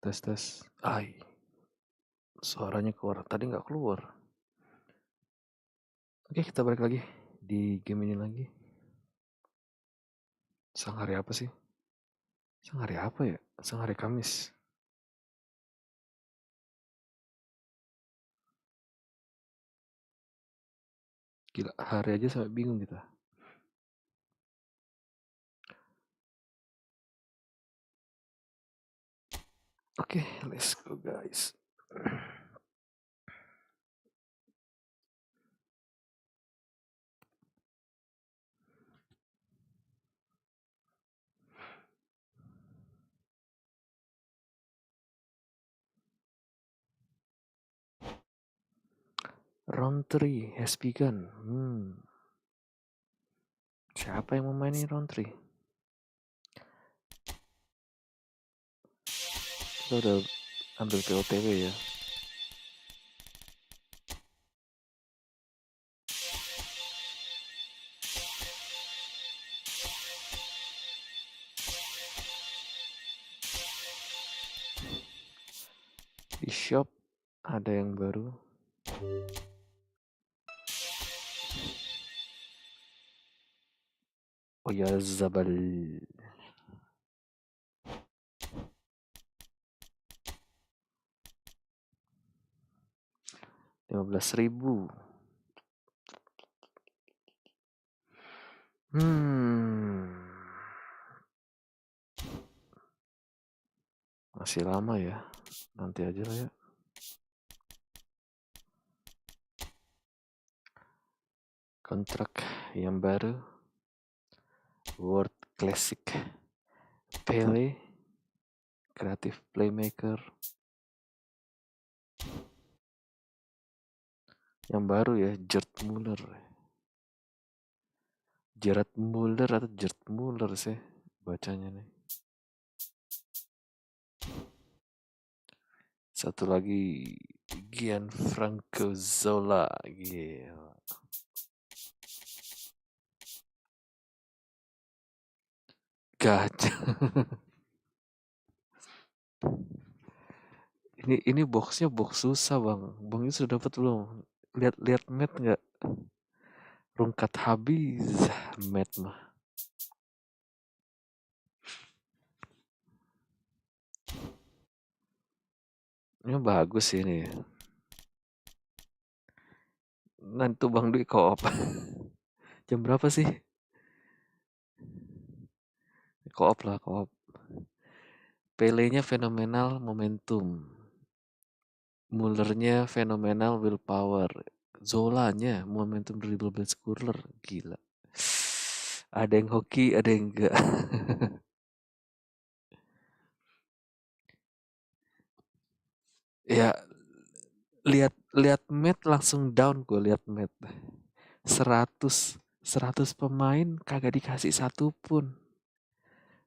Tes tes. Ai, suaranya keluar. Tadi nggak keluar. Oke, kita balik lagi di game ini lagi. Sang hari apa sih? Sang hari apa ya? Sang hari Kamis. Gila, hari aja sampai bingung kita. Oke, let's go guys. Round 3 has begun. Siapa yang mau main ini round 3? Kita udah ambil POTW ya. Di shop ada yang baru. Oh ya, Zabal. 15.000. Masih lama ya. Nanti aja lah ya. Kontrak yang baru. World Classic. Pele. Creative Playmaker. Yang baru ya, Gerd Muller. Gerard Muller atau Gerd Muller sih bacanya nih. Satu lagi Gianfranco Zola. Gila. Gajah. ini boxnya box susah bang. Bang ini sudah dapat belum? Lihat mat nggak? Rungkat habis mat mah. Ini bagus sih ini. Nanti Bang Dwi co-op. Jam berapa sih? Co-op lah, co-op. Pele-nya fenomenal momentum. Mullernya fenomenal willpower. Zolanya momentum dribble ball scorer. Gila. Ada yang hoki, ada yang enggak. Ya, lihat Matt langsung down gue lihat Matt. 100 pemain kagak dikasih satu pun.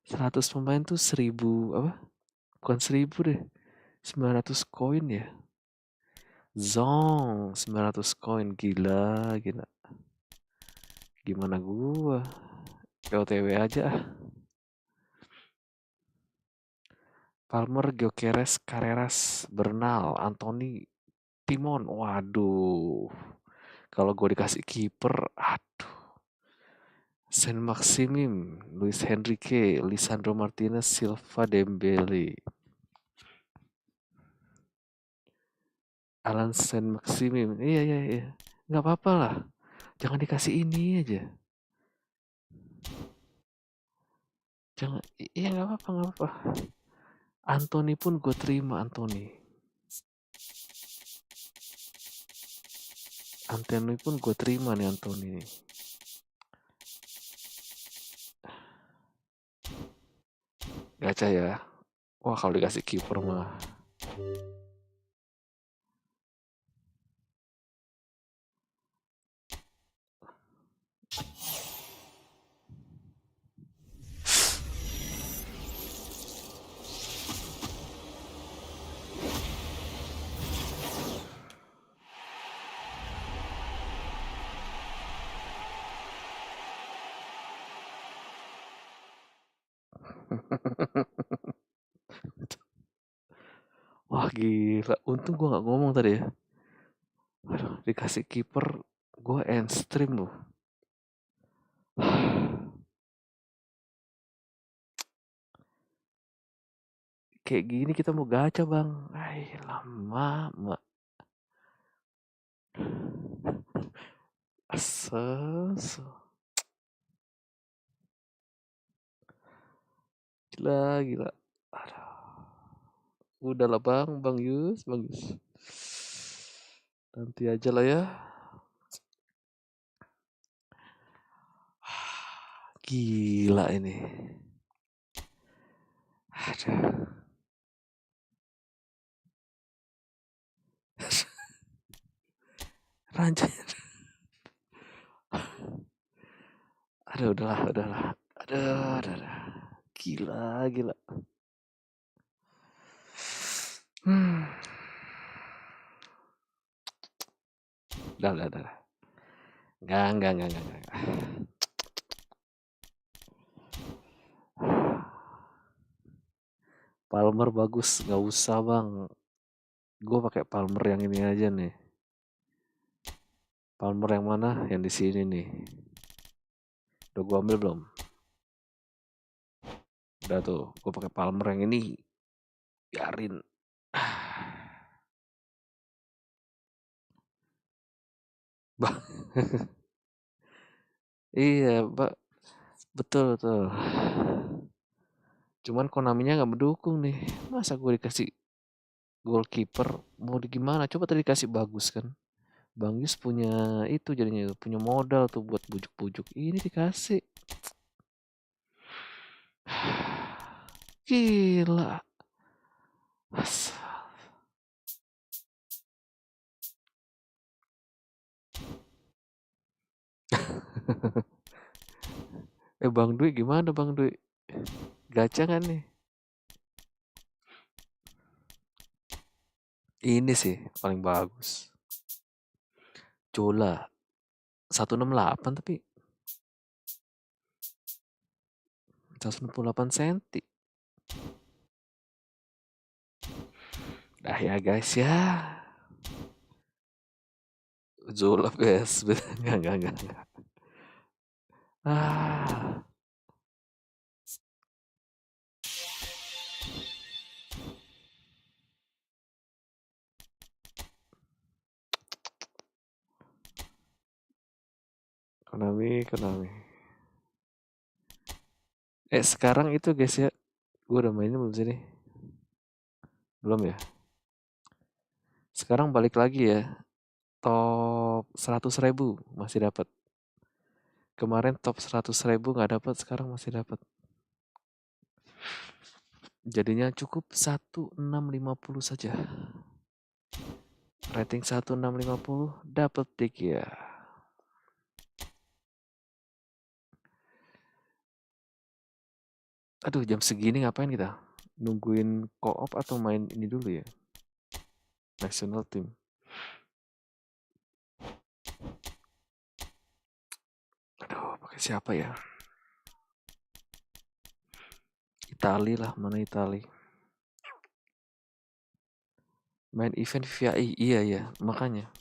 100 pemain tuh 1000 apa? Bukan 1000 deh. 900 koin ya. Zong 900 koin, gila. Gimana gua? POTW aja ah. Palmer, Gyökeres, Carreras, Bernal, Anthony, Timon. Waduh. Kalau gue dikasih kiper, aduh. Saint Maximim, Luis Henrique, Lisandro Martinez, Silva Dembele. Alan Saint Maximim. Iya. Nggak apa-apa lah. Jangan dikasih ini aja. Jangan, iya nggak apa-apa. Anthony pun gue terima, Anthony pun gue terima nih, Anthony. Gacha ya. Wah, kalau dikasih kiper mah. Gila, untung gue gak ngomong tadi ya. Aduh, dikasih kiper, gue end stream loh. Kayak gini kita mau gacha bang. Lama. Ases. Gila. Aduh. Udahlah bang Yus. Nanti aja lah ya. Gila ini. Aduh. Ranjang. Aduh, udahlah. Aduh. Gila. Udah. Enggak. Palmer bagus, nggak usah bang. Gue pakai Palmer yang ini aja nih. Palmer yang mana? Yang di sini nih. Udah gue ambil belum? Udah tuh, gue pakai Palmer yang ini. Biarin. Bang. Iya, betul. Cuman Konaminya nggak mendukung nih. Masa gue dikasih goalkeeper mau gimana? Coba tadi dikasih bagus kan. Bang Yus punya itu jadinya punya modal tuh buat bujuk-bujuk. Ini dikasih. Gila. Bang Dwi gimana Bang Dwi? Gacha kan nih? Ini sih paling bagus. Cola 168 tapi 168 cm. Dah ya guys ya. Zulap guys. Enggak. Ah. Konami. Sekarang itu guys ya. Gue udah mainin belum sini? Belum ya? Sekarang balik lagi ya. Top 100.000 masih dapat. Kemarin top 100.000 nggak dapat, sekarang masih dapat. Jadinya cukup 1650 saja. Rating 1650 dapat Dikit ya. Aduh, jam segini ngapain kita? Nungguin co-op atau main ini dulu ya? National team. Aduh, pakai siapa ya? Itali lah, mana Itali? Main event VI, iya, makanya.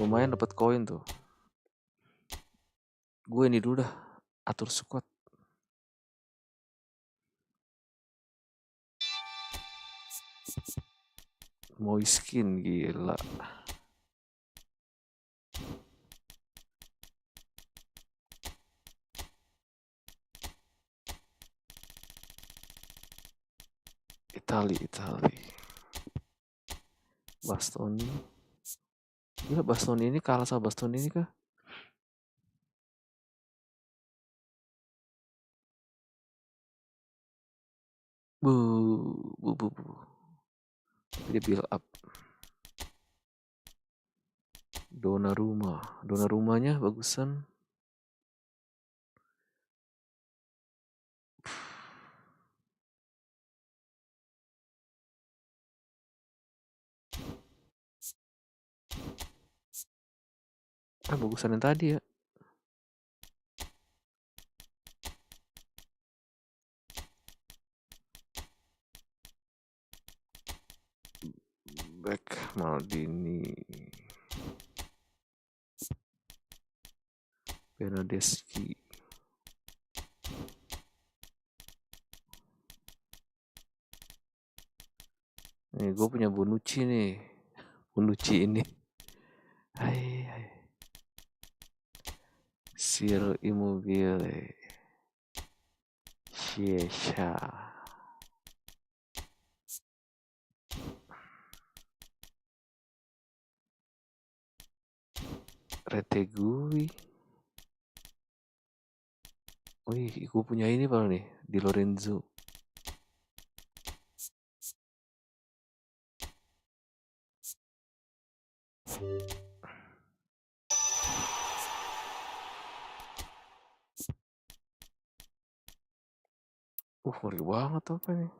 Lumayan dapat koin tuh. Gue ini dulu dah, atur squad. Mau skin gila. Itali. Bastoni. Gila, Bastoni ini kalah sama Bastoni ini kah? Bu. Dia build up. Donnarumanya bagusan. Bagusan yang tadi ya. Back Maldini, Bernadeschi. Nih gue punya Bonucci nih. Bonucci ini. Hai. Ciro Immobile. Chiesa. Retegui. Wih, gue punya ini Pak nih, di Lorenzo. Ngeri banget apa nih?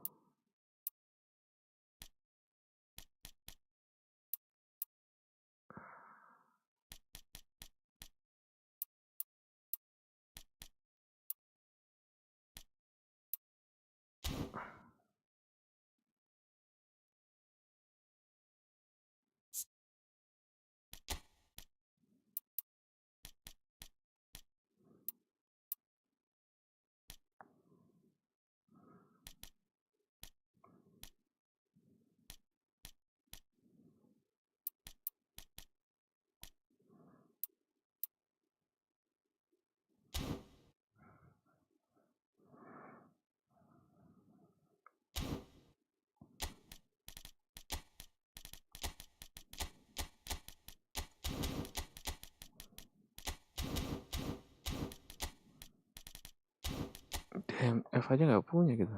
DMF aja nggak punya gitu.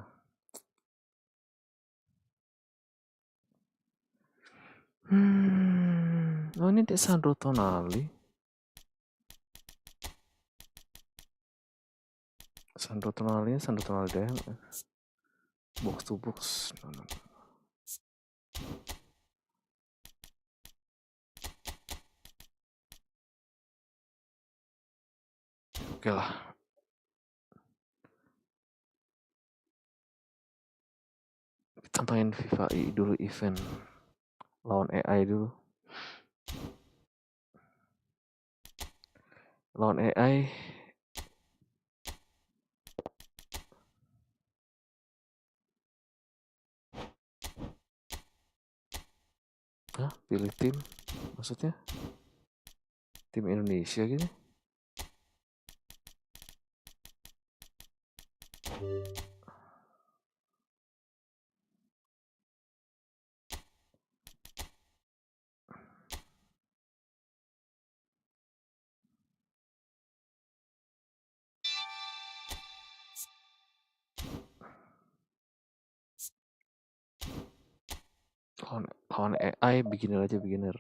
Oh ini di Sandro Tonali. Sandro Tonali DMF. Box to box. No. Oke lah. Kita main FIFA dulu event. Lawan AI dulu. Lawan AI. Hah? Pilih tim? Maksudnya? Tim Indonesia gitu? Lawan AI beginner aja beginner.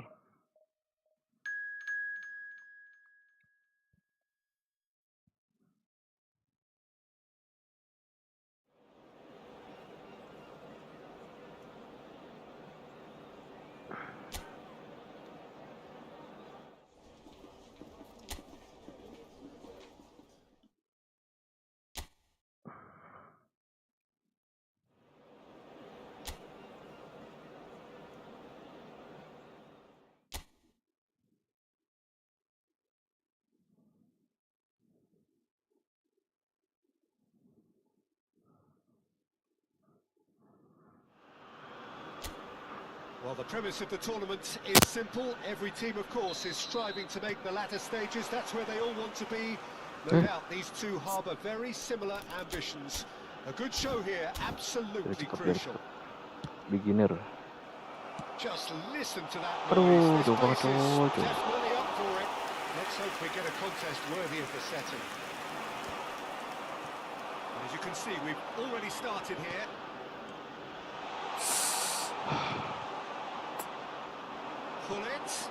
Well, the premise of the tournament is simple. Every team, of course, is striving to make the latter stages. That's where they all want to be. No doubt these two harbour very similar ambitions. A good show here, absolutely crucial. Beginner. Just listen to that noise. This place is Aduh. definitely up for it. Let's hope we get a contest worthy of the setting. And as you can see, we've already started here. Pull it.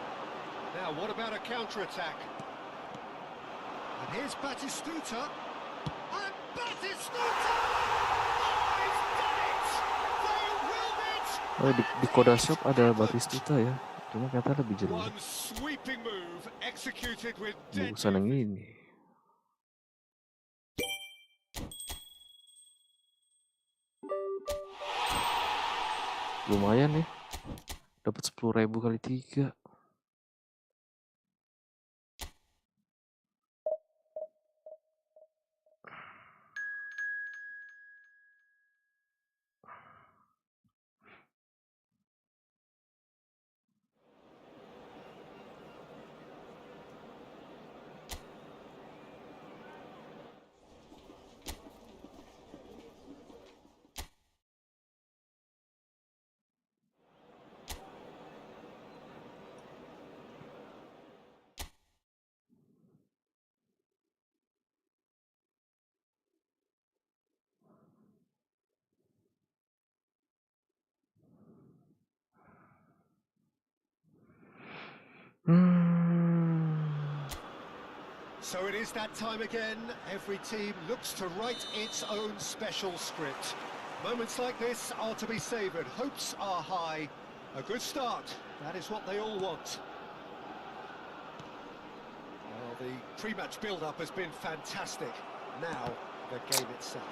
Now, what about a counter-attack? And here's Batistuta. And Batistuta! Oh, he's done it! They willed it! Oh, di Koda Shop ada Batistuta ya. Cuma kata lebih jelek. One sweeping move executed with Bagusan yang ini. Lumayan nih. Dapat 10.000 kali 3. So it is that time again. Every team looks to write its own special script. Moments like this are to be savoured. Hopes are high. A good start. That is what they all want. Well, the pre-match build-up has been fantastic. Now, the game itself.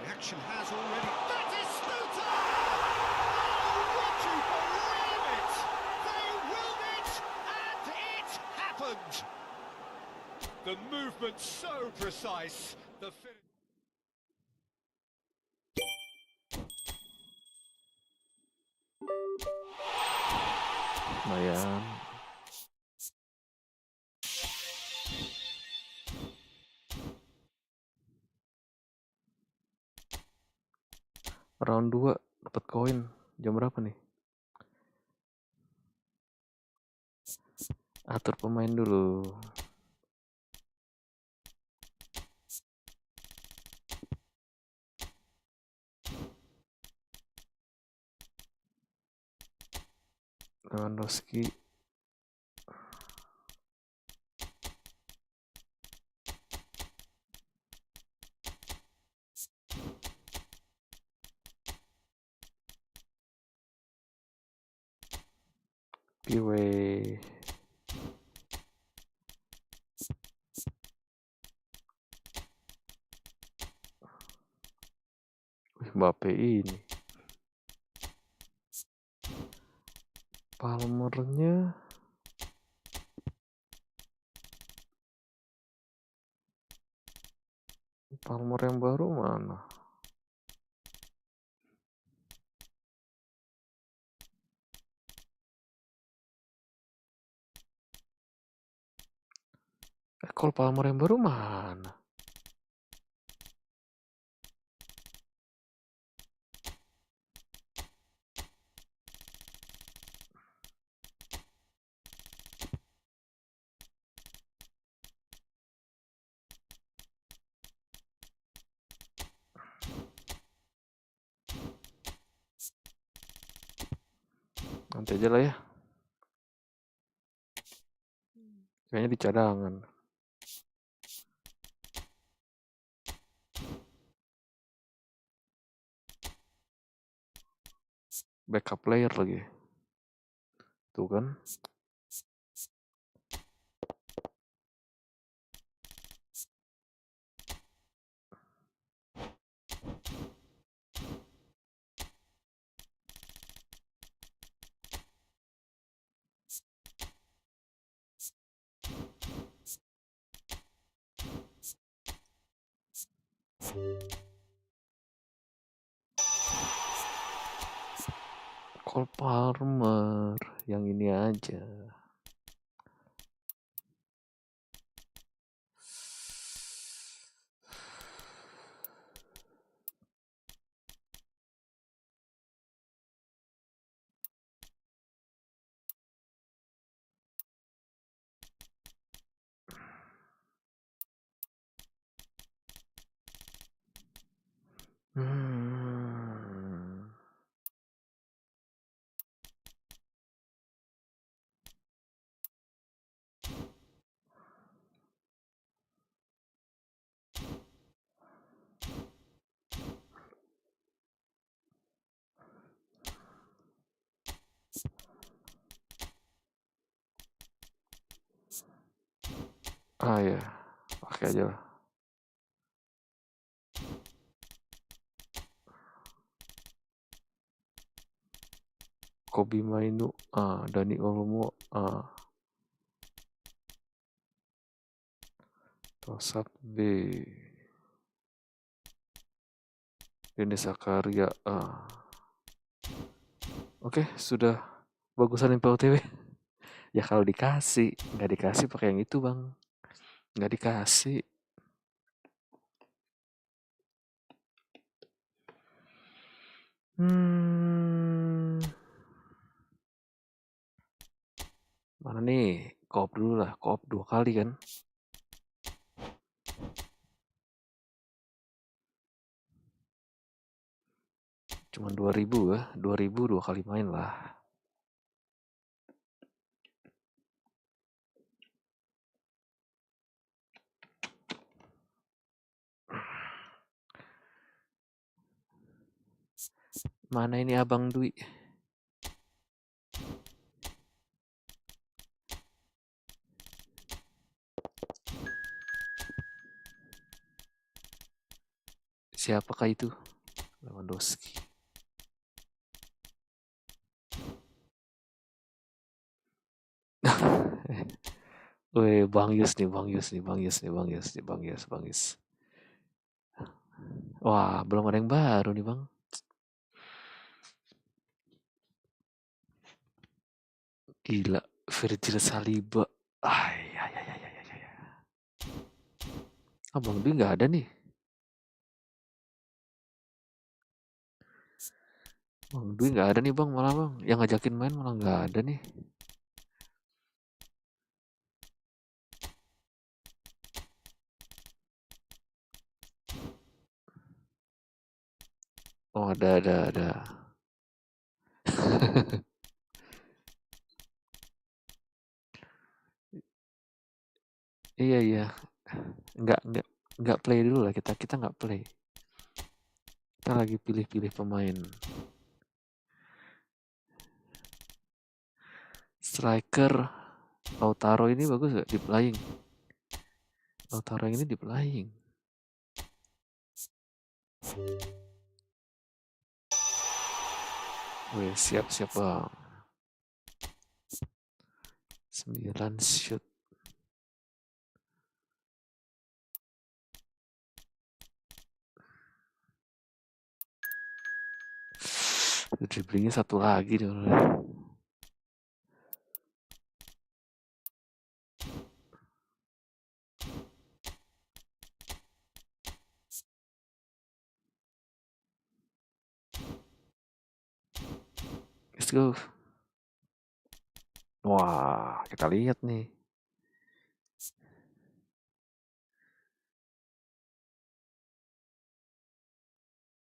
The action has already... That is Stuta! Oh, would you believe it? They willed it, and it happened! The movement so precise. The finish... Lumayan. Round 2 dapat koin. Jam berapa nih? Atur pemain dulu. Lewandowski. Piwe. Mbappe ini. Palmernya Palmer yang baru mana? Cole Palmer yang baru mana? Nanti aja lah ya. Kayaknya di cadangan. Backup player lagi. Tuh kan. Cole Palmer yang ini aja. Ya, pakai aja lah. Kobi Mainu Dani Olmo Tosat B Deni Sakaria Oke, sudah bagusan MPOTW. Ya kalau dikasih, nggak dikasih pakai yang itu bang, nggak dikasih. Mana nih? Koop dulu lah, koop 2 kali kan. Cuma 2.000 ya, 2.000 2 kali main lah. Mana ini Abang Dwi? Siapakah itu? Lewandowski. Weh, Bang Yus nih. Wah, belum ada yang baru nih, Bang. Gila, Virgil Saliba. Ay. Bang Dwi nggak ada nih. Bang Dwi nggak ada nih, Bang, malah Bang. Yang ngajakin main malah nggak ada nih. Oh, ada. Iya. Nggak play dulu lah kita nggak play. Kita lagi pilih-pilih pemain. Striker Lautaro ini bagus gak di playing? Lautaro ini di playing. Wih, siap Bang. 9 shoot. Dribblingnya satu lagi nih. Let's go. Wah, kita lihat nih.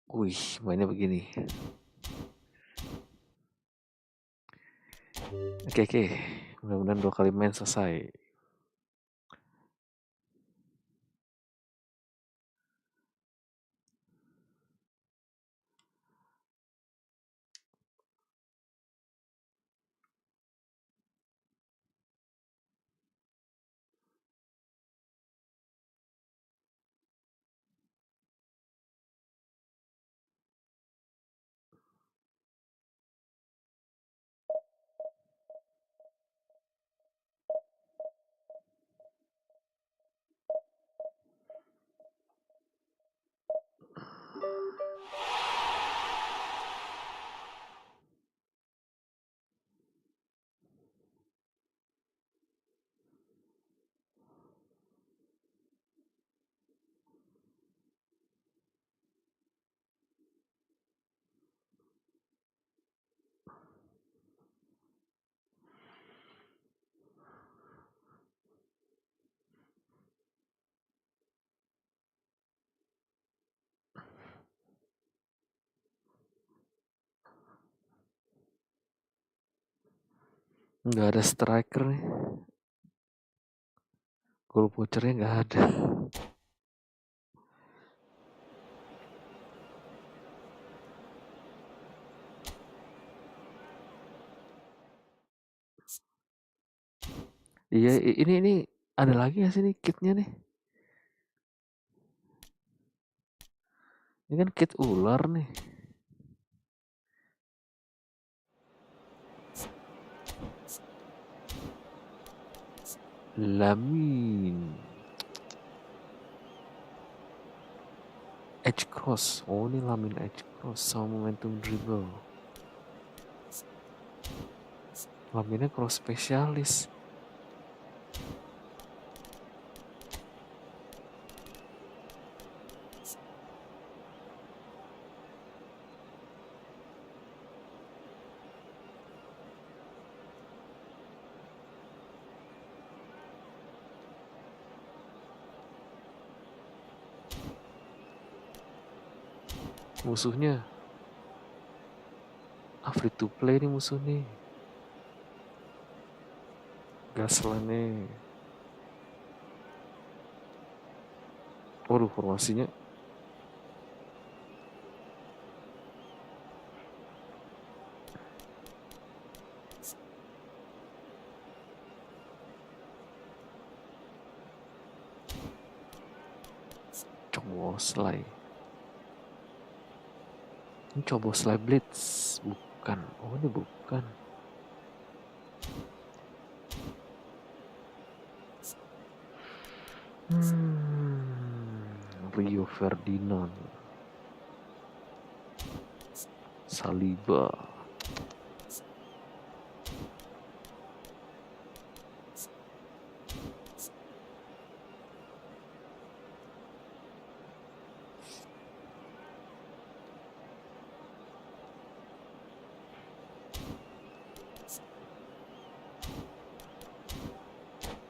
Wih, mainnya begini. Oke. Mudah-mudahan 2 kali main selesai. Nggak ada striker nih. Goal vouchernya nggak ada. Iya, ini ada lagi nggak sih nih kitnya nih? Ini kan kit ular nih. Lamin. Edge cross. Oh, ini Lamin edge cross sama momentum dribble. Laminnya cross spesialis. Musuhnya free to play nih musuh nih. Gaslah nih. Waduh, formasinya Coboslai. Ini Coboslai Blitz. Bukan. Oh, ini bukan. Rio Ferdinand. Saliba.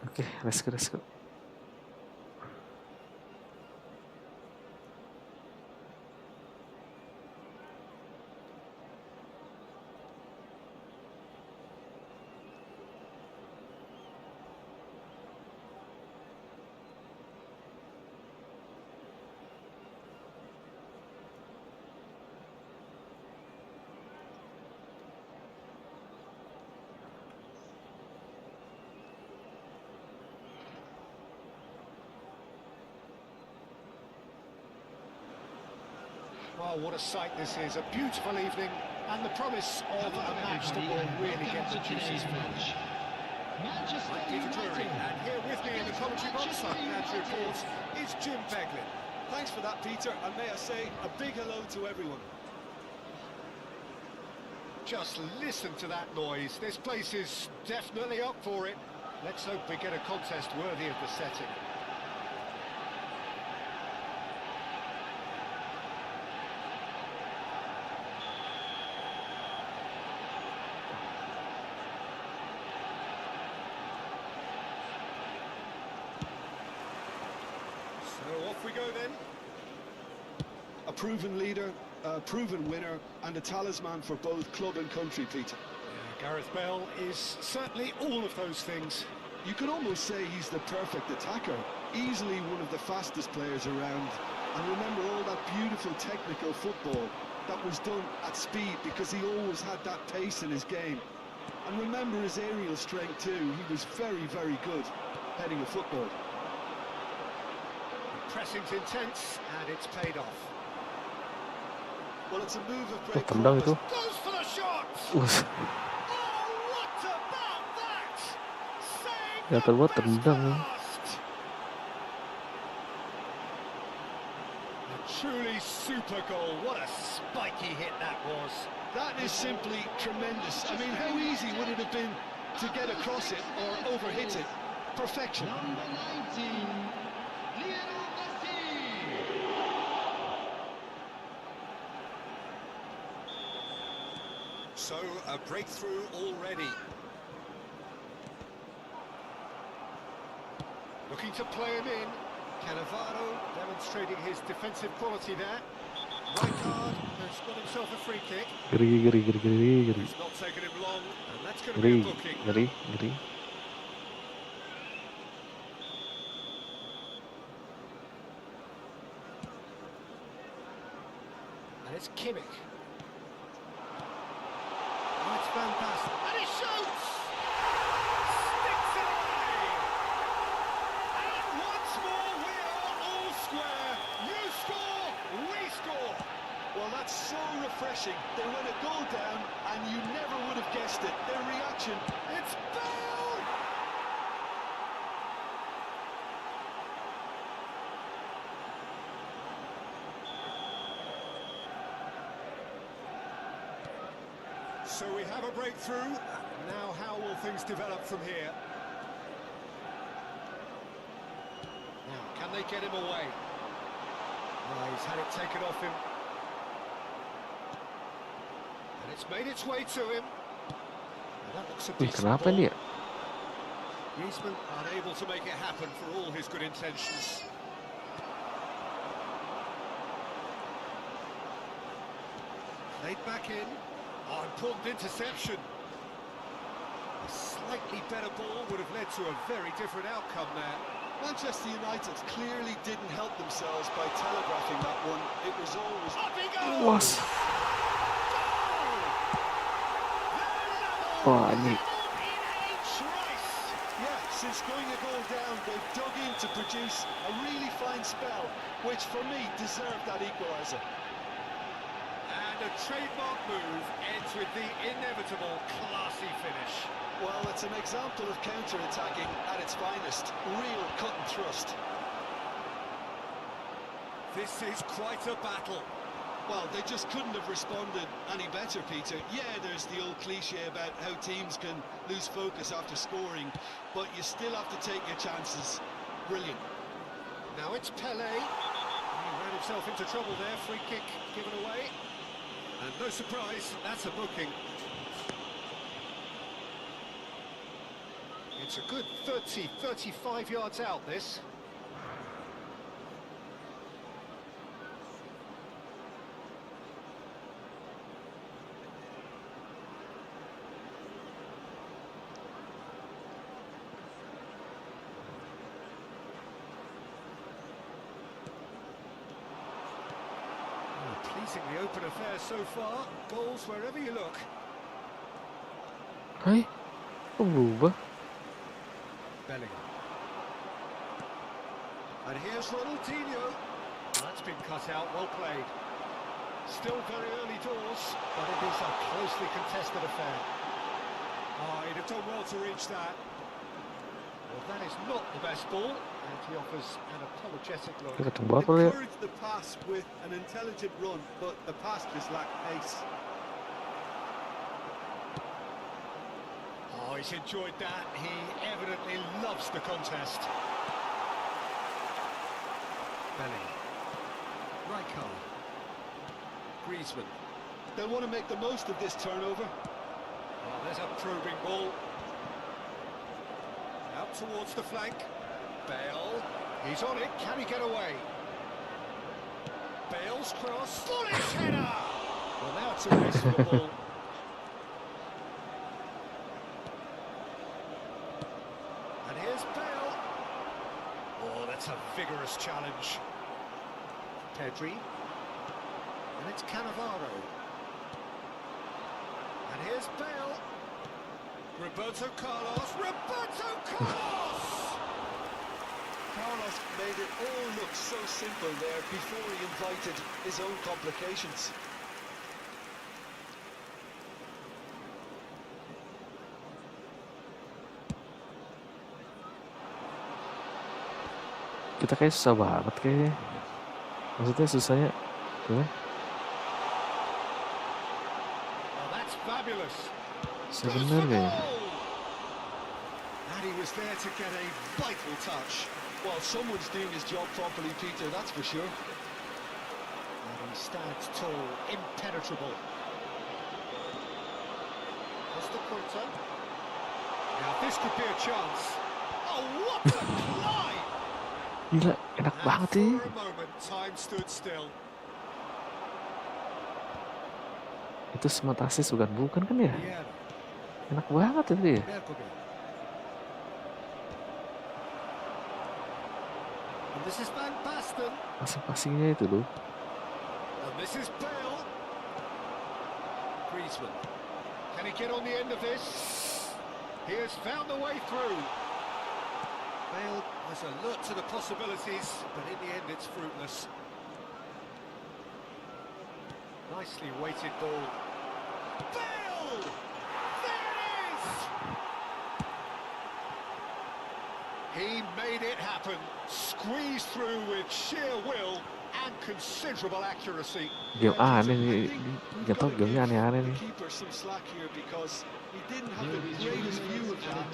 Oke, let's go. Well, what a sight this is. A beautiful evening and the promise of a match that will really get the juices flowing. I'm Peter Drury, and here with me in the commentary box, our commentary reports, is Jim Beglin. Thanks for that, Peter, and may I say a big hello to everyone. Just listen to that noise. This place is definitely up for it. Let's hope we get a contest worthy of the setting. So off we go then. A proven leader, a proven winner, and a talisman for both club and country, Peter. Yeah, Gareth Bale is certainly all of those things. You could almost say he's the perfect attacker, easily one of the fastest players around. And remember all that beautiful technical football that was done at speed, because he always had that pace in his game. And remember his aerial strength too. He was very, very good heading a football. Pressing's intense, and it's paid off. Well, it's a move of great Tendang promise. itu. Goes for the shot! Oh, what about that? Saved Ya, the gua best tendang. for last. A truly super goal. What a spiky hit that was. That is simply tremendous. I mean, how easy would it have been to get across it or overhit it? Perfection. So, a breakthrough already. Looking to play him in. Cannavaro demonstrating his defensive quality there. Rijkaard has got himself a free kick. Geri. It's not taken him long, and that's going to be a booking. Geri. And it's Kimmich. Oh, it's Van Basten. And he shoots! Sticks it away! And once more we are all square. You score, we score. Well, that's so refreshing. They let a goal down, and you never would have guessed it. Their reaction. It's Bale! So we have a breakthrough. Now how will things develop from here? Now, can they get him away? Oh, he's had it taken off him. And it's made its way to him. Well, that looks a decent Kenapa ball. dia? Griezmann unable to make it happen for all his good intentions. Laid back in. Oh, important interception. A slightly better ball would have led to a very different outcome there. Manchester United clearly didn't help themselves by telegraphing that one. It was always... Up he goes! Was. Wah, ini Yeah, since going a goal down, they've dug in to produce a really fine spell, which for me deserved that equaliser. And a trademark move ends with the inevitable classy finish. Well, it's an example of counter-attacking at its finest. Real cut and thrust. This is quite a battle. Well, they just couldn't have responded any better, Peter. Yeah, there's the old cliche about how teams can lose focus after scoring, but you still have to take your chances. Brilliant. Now it's Pelé. He ran himself into trouble there. Free kick given away. And no surprise, that's a booking. It's a good 30, 35 yards out, this. Pleasingly open affair so far. Goals wherever you look. Hai, kok berubah? Bellingham. And here's Ronaldinho. That's been cut out, well played. Still very early doors, but it is a closely contested affair. Oh, he'd have done well to reach that. Well, that is not the best ball, and he offers an apologetic look. Dia ketemu apa ya? Encouraged the pass with an intelligent run, but the pass just lacked pace. Oh, he's enjoyed that. He evidently loves the contest. Bellingham. Rijkaard. Griezmann. They'll want to make the most of this turnover. Oh, there's a probing ball. Out towards the flank. Bale. He's on it. Can he get away? Bale's cross. Bullish header! Well, now it's a race for the ball. And here's Bale. Oh, that's a vigorous challenge. Pedri. And it's Cannavaro. And here's Bale. Roberto Carlos. Roberto Carlos! Carlos made it all look so simple there before he invited his own complications. Kita kayak susah banget kayaknya. Maksudnya susahnya Well, that's fabulous. sebenarnya. And he was there to get a vital touch. Well, someone's doing his job properly, Peter, that's for sure. And he stands tall, impenetrable. That's the quarter. Now this could be a chance. Oh, what a climb! Gila, enak And banget for sih. a moment, time stood still. Itu smart assist bukan kan ya? Yeah, Enak banget itu ya. Berkovic. And this is Van Basten. Passing-passingnya itu loh. And this is Bale. Griezmann. Can he get on the end of this? He has found the way through. Bale was alert to the possibilities, but in the end it's fruitless. Nicely weighted ball. Bale! There it is! He made it happen. Squeezed through with sheer will and considerable accuracy. Game aneh nih, nggak tahu gamenya aneh-aneh The nih. keeper some slack here because he didn't have the greatest view of that,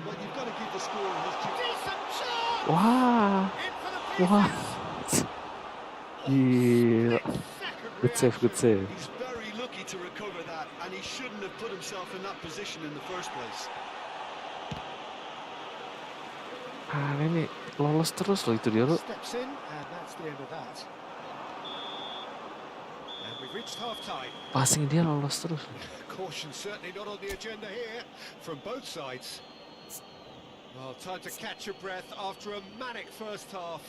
but you've got to give the scorer his due. Decent chance! Wah, In for the wah, pieces! gila, Split-second good save, good reaction. save. He's very lucky to recover that, and he shouldn't have put himself in that position in the first place. Aneh nih, lolos terus loh itu dia loh. Steps in, and that's the end of that. And we've reached half-time. Passing dia lolos terus. Caution certainly not on the agenda here from both sides. Well, time to catch your breath after a manic first half.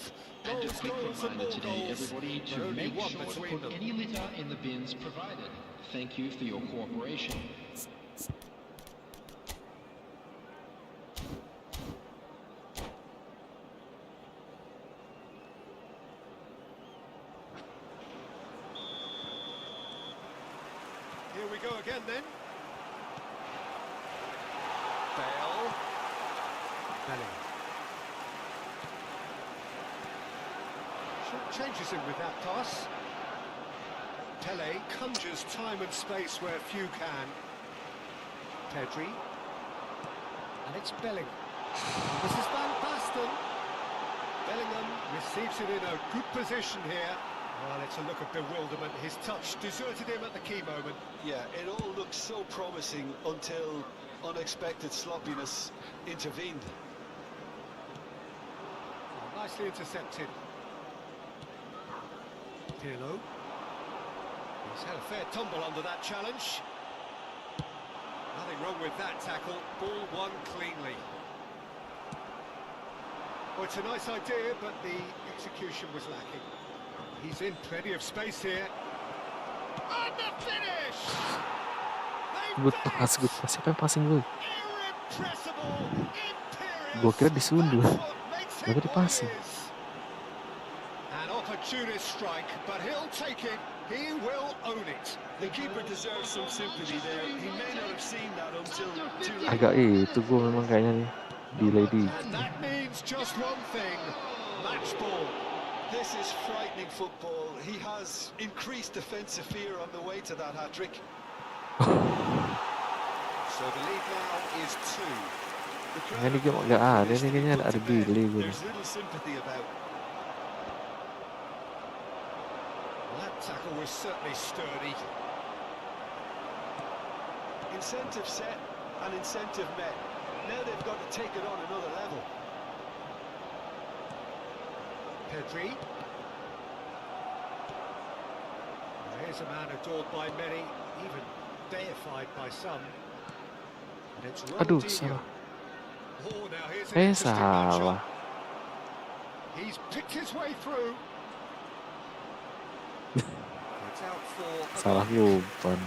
And a Goals, quick goals, and reminder more today, goals, everybody, but to only make one sure to between put them. any litter in the bins provided. Thank you for your cooperation. Here we go again then. Bale. Belling. Short changes in with that pass. Pele conjures time and space where few can. Pedri. And it's Bellingham. This is Van Basten. Bellingham receives it in a good position here. Well, it's a look of bewilderment. His touch deserted him at the key moment. Yeah, it all looked so promising until unexpected sloppiness intervened. Oh, nicely intercepted. Pirlo. He's had a fair tumble under that challenge. Nothing wrong with that tackle. Ball won cleanly. Well, it's a nice idea, but the execution was lacking. He's in plenty of space here. And the finish! They've Good done pass, it! good pass. Siapa yang passing gue? Irrepressible, imperious. Gua kira disunduh. That's what makes him Ternyata what he di-passing. is. An opportunist strike, but he'll take it. He will own it. The keeper deserves some sympathy there. He may not have seen that until too late. Agak itu gue memang kayaknya nih. Delay dikit. And that means just one thing. Match ball. This is frightening football. He has increased defensive fear on the way to that hat-trick. So the lead now is 2. The crowd Ini game are agak calling ada for this nih to be kayaknya put ada to bed. delay gue. There's little sympathy about. Well, that tackle was certainly sturdy. Incentive set and incentive met. Now they've got to take it on another level. Pedri. Well, here's a man adored by many, even deified by some. And it's Aduh, Ronaldinho. salah. Oh, now here's an interesting Salah. matchup. He's picked his way through. It's out for a Salah goal. umpan.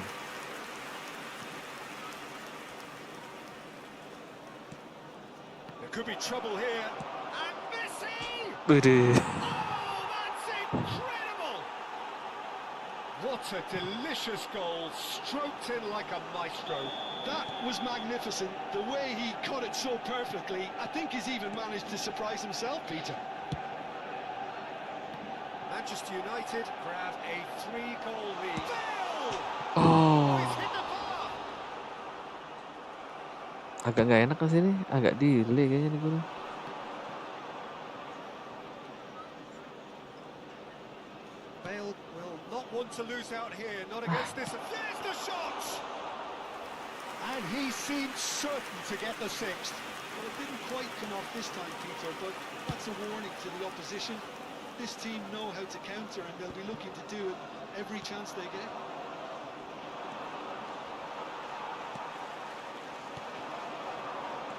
There could be trouble here. And Messi! Waduh. Oh, that's incredible! What a delicious goal, stroked in like a maestro. That was magnificent. The way he cut it so perfectly. I think he's even managed to surprise himself, Peter. Manchester United grab a 3-goal lead. Bale! Oh, He's hit the bar! agak nggak enak ke sini. Agak delay kayaknya nih gue. Bale will not want to lose out here, not against this. There's the shot! And he seemed certain to get the 6th. Well, it didn't quite come off this time, Peter, but that's a warning to the opposition. This team know how to counter, and they'll be looking to do it every chance they get.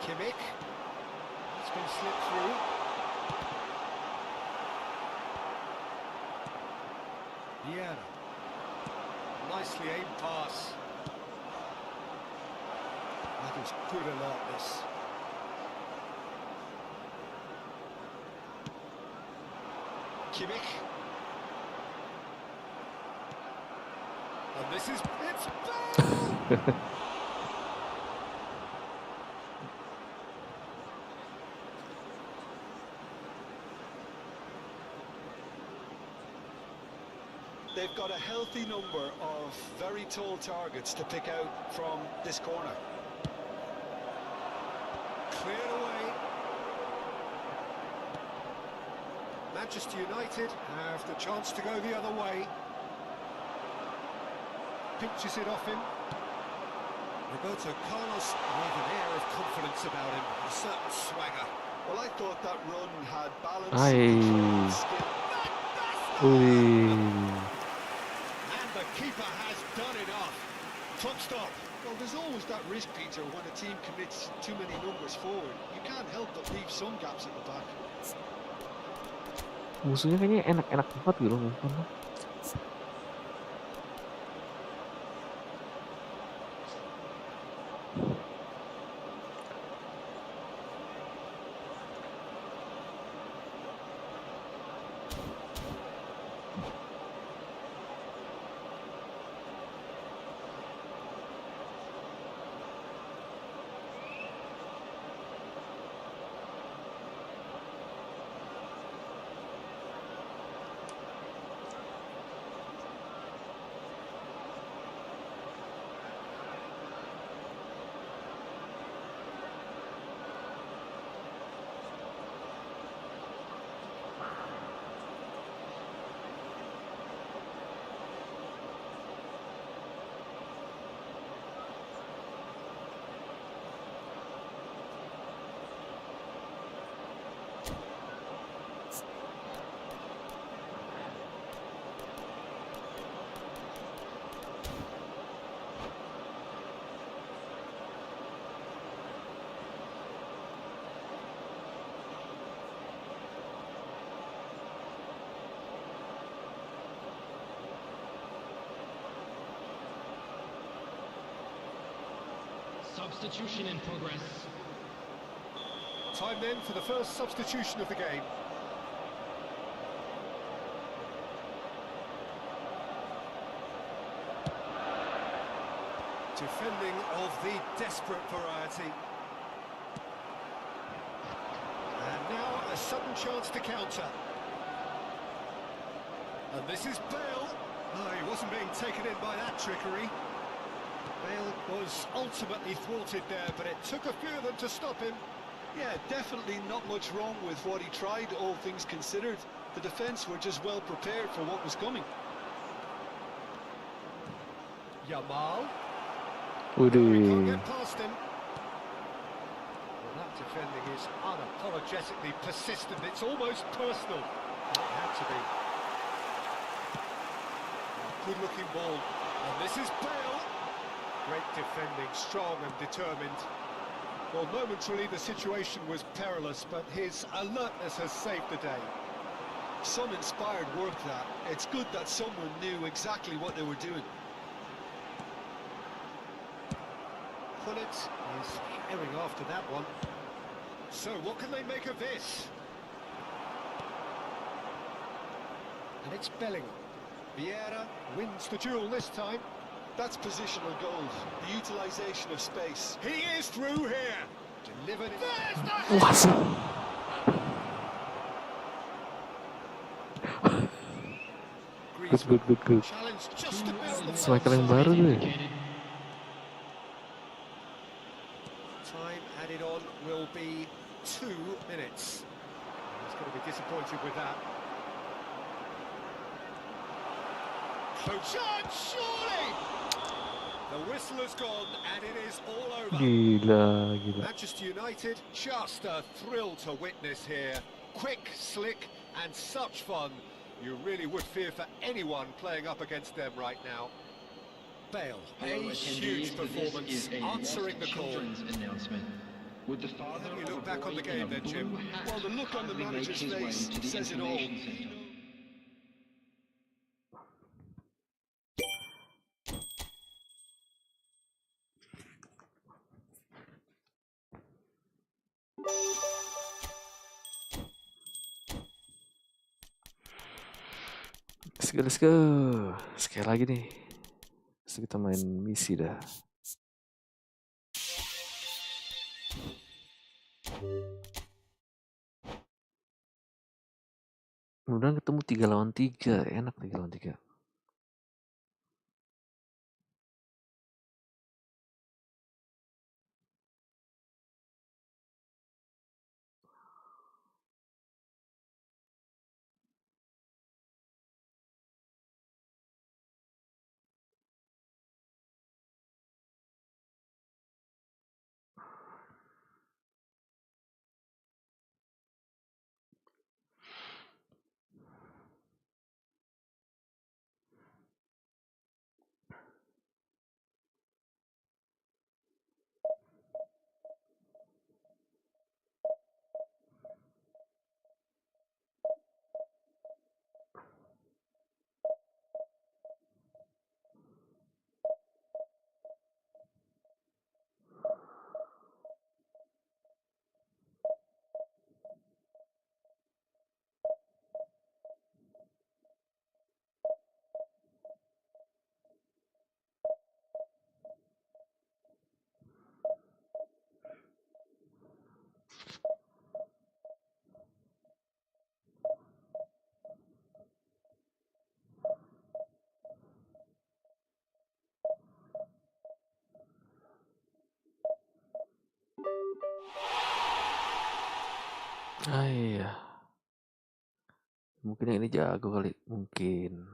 Kimmich. It's been slipped through. Vieira. Nicely aimed pass. That is good alertness. Kimmich. And this is... It's Bale! They've got a healthy number of very tall targets to pick out from this corner. Cleared away. Manchester United have the chance to go the other way. Pinches it off him. Roberto Carlos with an air of confidence about him, a certain swagger. Well, I thought that run had balance, Ay. control, and skill. Wih. And the keeper has done enough. Top stop. Well, there's always that risk, Peter, when a team commits too many numbers forward. You can't help but leave some gaps at the back. Musuhnya kayaknya enak-enak banget gitu loh. Substitution in progress. Time then for the first substitution of the game. Defending of the desperate variety. And now a sudden chance to counter. And this is Bale. Oh, he wasn't being taken in by that trickery. Bale was ultimately thwarted there, but it took a few of them to stop him. Yeah, definitely not much wrong with what he tried, all things considered. The defence were just well prepared for what was coming. Yamal. Widih. Can't get past him. Well, that defending is unapologetically persistent. It's almost personal. It had to be. Good-looking ball. And this is Bale. Great defending, strong and determined. Well, momentarily the situation was perilous, but his alertness has saved the day. Some inspired work that. It's good that someone knew exactly what they were doing. Pullet is herring after that one. So what can they make of this? And it's Bellingham. Vieira wins the duel this time. That's positional goals, the utilisation of space. He is through here. Delivered. There's the Wah, good. challenge just to build the Striker yang baru tuh. Time added on will be 2 minutes. He's going to be disappointed with that. Close shot, surely! The whistle has gone and it is all over. Gila. Manchester United, just a thrill to witness here. Quick, slick and such fun. You really would fear for anyone playing up against them right now. Bale, Hello, a huge attendees. performance, This is a answering the call. children's announcement. Would the father You of look a back on boy the game in a then, Jim. blue hat Well, the look on the kindly make manager's his way face to the says it all. information center. Let's go. Sekali lagi nih. Terus kita main misi dah. Mudah-mudahan ketemu 3 lawan 3. Enak 3 lawan 3. Mungkin yang ini jago kali, mungkin.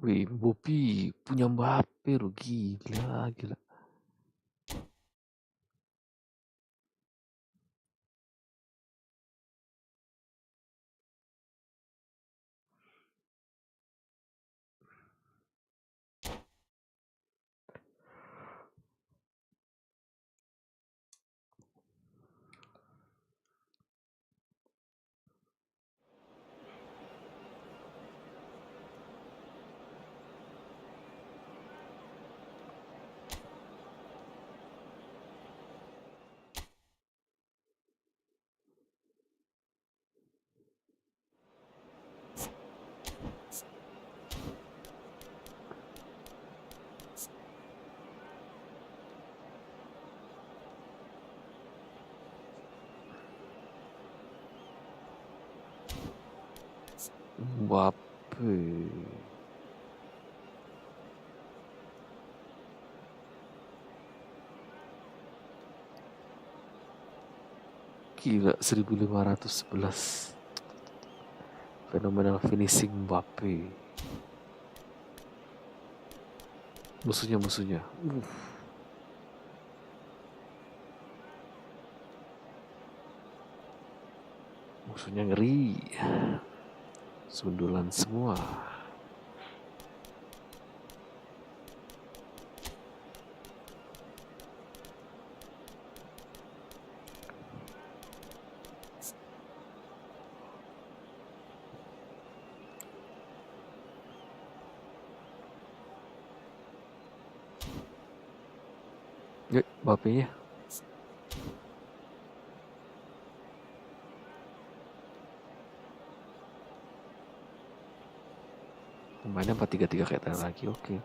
Wih, Bopi punya Mbappe loh, gila, gila. Mbappe. Gila, 1511. Fenomenal finishing Mbappe. Musuhnya. Musuhnya ngeri. Sundulan semua. Yuk, Mbappe-nya. Mainnya 4-3-3 kayak tadi lagi, oke.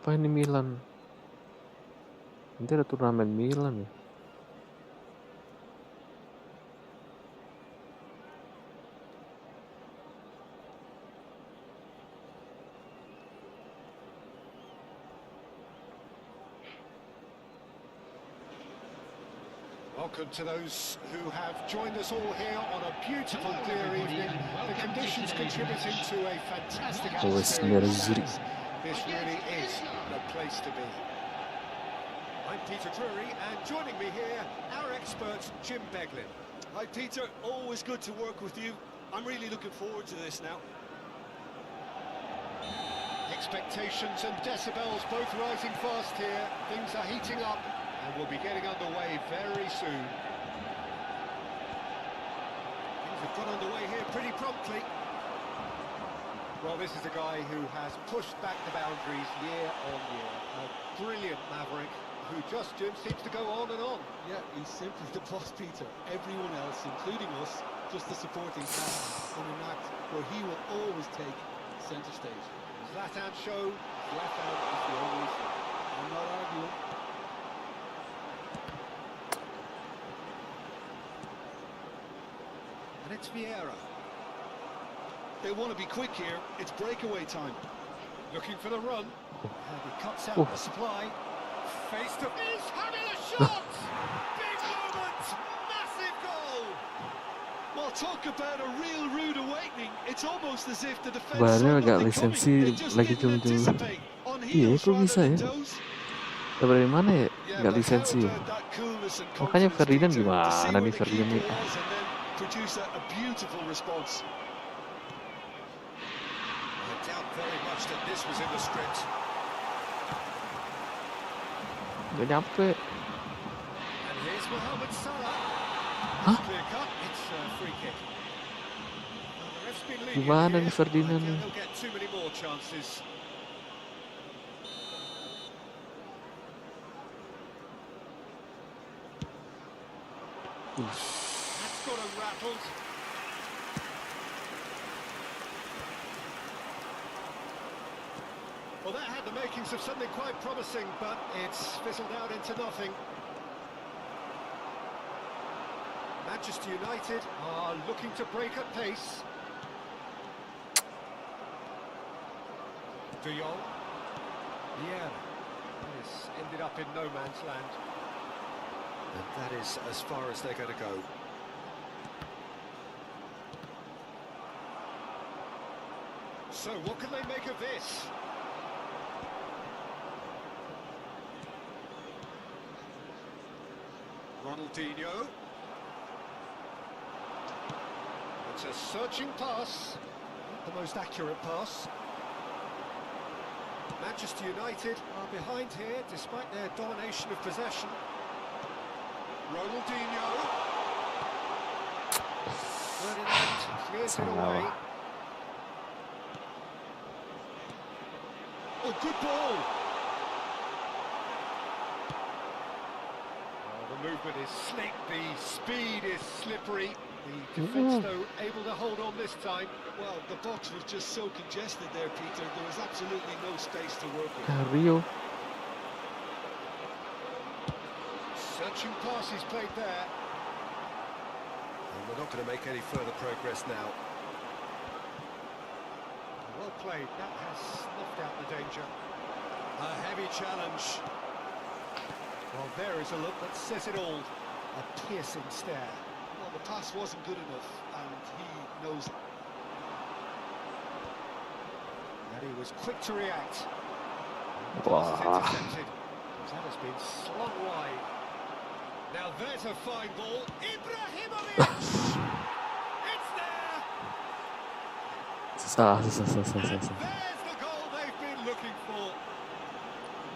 Apa ini Milan? Nanti ada turnamen Milan ya. Welcome to those who have joined us all here on a beautiful clear evening. The conditions contributing to a fantastic atmosphere. This really is the place to be. I'm Peter Drury, and joining me here, our expert Jim Beglin. Hi Peter, always good to work with you. I'm really looking forward to this now. Expectations and decibels both rising fast here. Things are heating up, and we'll be getting underway very soon. Things have got underway here pretty promptly. Well, this is a guy who has pushed back the boundaries year on year. A brilliant maverick who just, Jim, seems to go on and on. Yeah, he's simply the boss, Peter. Everyone else, including us, just the supporting cast in an act where he will always take centre stage. Zlatan show, Zlatan is the only show. I'm not arguing. And it's Vieira. They want to be quick here. It's breakaway time. Looking for the run. And he cuts out the supply. Face to face, having a shot! Big moment! Massive goal! Well, Well, talk about a real rude awakening. It's almost as if the defense Bahannya saw agak nothing coming. lisensi They just lagi didn't cum-cum. anticipate. On Iya, heels kok rather bisa than ya? toes. Dapat dari mana ya? Yeah, Nggak but how lisensi ya? about that coolness and Makanya confidence, Ferdinand Peter, to see gimana where nih the Ferdinand keeper nih? was and then produce a beautiful response. I doubt very much that this was in the script. Nggak nyampe. And here's Mohamed Salah. Hah? Clear cut, it's a free kick. Well, the ref's been lenient Gimana here. nih Ferdinand I doubt nih? he'll get too many more chances. That's got him rattled. Well, that had the makings of something quite promising, but it's fizzled out into nothing. Manchester United are looking to break at pace. De Jong. Yeah, this ended up in no man's land. And that is as far as they're going to go. So, what can they make of this? Ronaldinho. It's a searching pass. Not the most accurate pass. Manchester United are behind here despite their domination of possession. Ronaldinho. Ferdinand clears it away. Oh, good ball. Oh, the movement is slick, the speed is slippery. The defence, though, able to hold on this time. Well, the box was just so congested there, Peter. There was absolutely no space to work with. Rio. Searching pass is played there. And we're not going to make any further progress now. Well played, that has snuffed out the danger. A heavy challenge. Well, there is a look that says it all. A piercing stare. Well, the pass wasn't good enough, and he knows it. And he was quick to react. And Wow. pass is intercepted. That has been slung wide. Now there's a fine ball. Ibrahimovic! It's there! Susah. And there's the goal they've been looking for.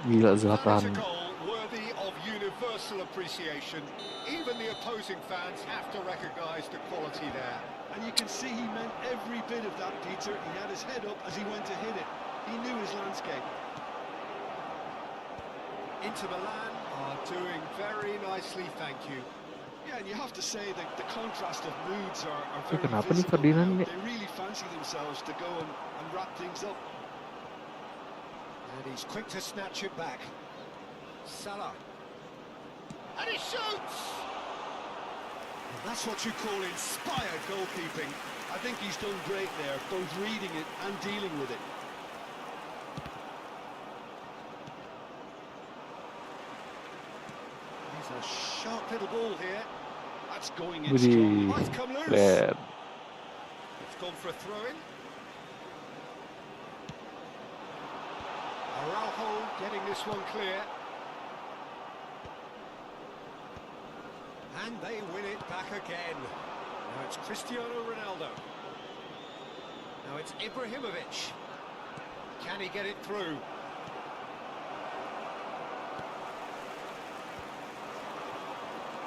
Gila That is a Zlatan. goal worthy of universal appreciation. Even the opposing fans have to recognise the quality there. And you can see he meant every bit of that, Peter. He had his head up as he went to hit it. He knew his landscape. Inter Milan are doing very nicely, thank you. Yeah, and you have to say that the contrast of moods are very Kenapa nih visible Ferdinand now. nih? They really fancy themselves to go and wrap things up. And he's quick to snatch it back. Salah. And he shoots! And that's what you call inspired goalkeeping. I think he's done great there, both reading it and dealing with it. He's a sharp little ball here. That's going in strong. Might come loose. Keren. It's gone for a throw-in. Araujo getting this one clear. And they win it back again. Now it's Cristiano Ronaldo. Now it's Ibrahimovic. Can he get it through?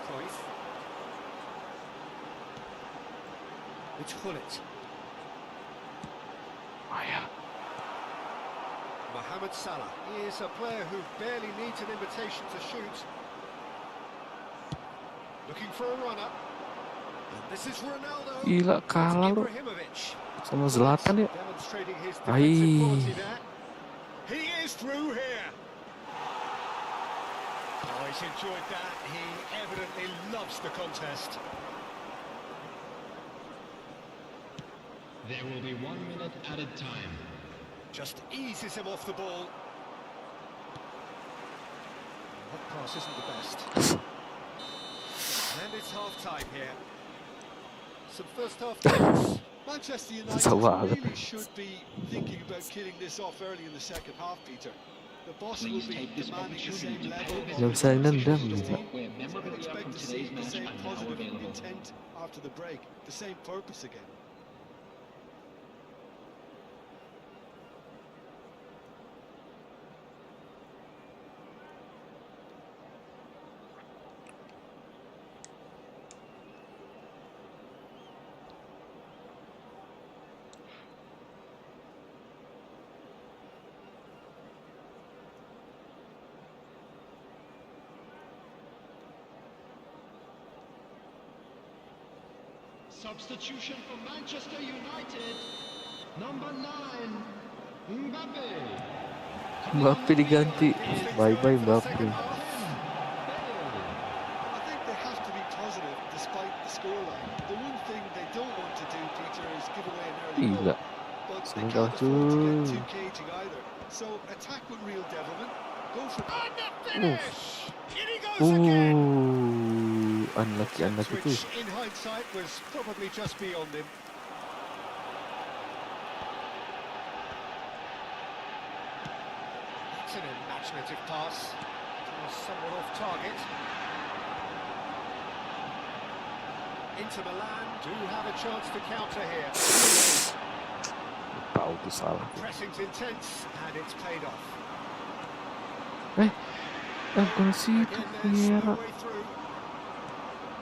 Cruyff. It's Gullit. Mohamed Salah. He is a player who barely needs an invitation to shoot. Looking for a runner. And this is Ronaldo. Gila kalah lu Ibrahimovic. sama Zlatan ya. Demonstrating his defensive Ai. quality there. He is through here. Oh, he's enjoyed that. He evidently loves the contest. There will be 1 minute added time. Just eases him off the ball. That pass isn't the best. And it's half-time here. some first half thoughts. Manchester Susah United banget. really should be thinking about killing this off early in the second half, Peter. The boss will Please be take this demanding the opportunity same to level pay of Gak bisa intensity nendang from his gila. team. where So memorabilia we'll expect from to see today's the match same are now positive available. intent after the break, the same purpose again. Substitution for Manchester United. Number 9, Mbappe. Mbappe diganti. Bye-bye Mbappe. I think they have to be positive despite the scoreline. The one thing they don't want to do, Peter, is give away an early goal. Gila. But they Sudah can't afford to get cuy. too cagey either. So attack with real devilment. Go for And the finish! In he goes again! Unlucky Attempt tuh. which, in hindsight, was probably just beyond him. It's an imaginative pass. It was somewhat off target. Inter Milan do have a chance to counter here. Tahu tuh salah. Pressing's intense, and it's paid off. Gol sih Again, there's Piera. no way through.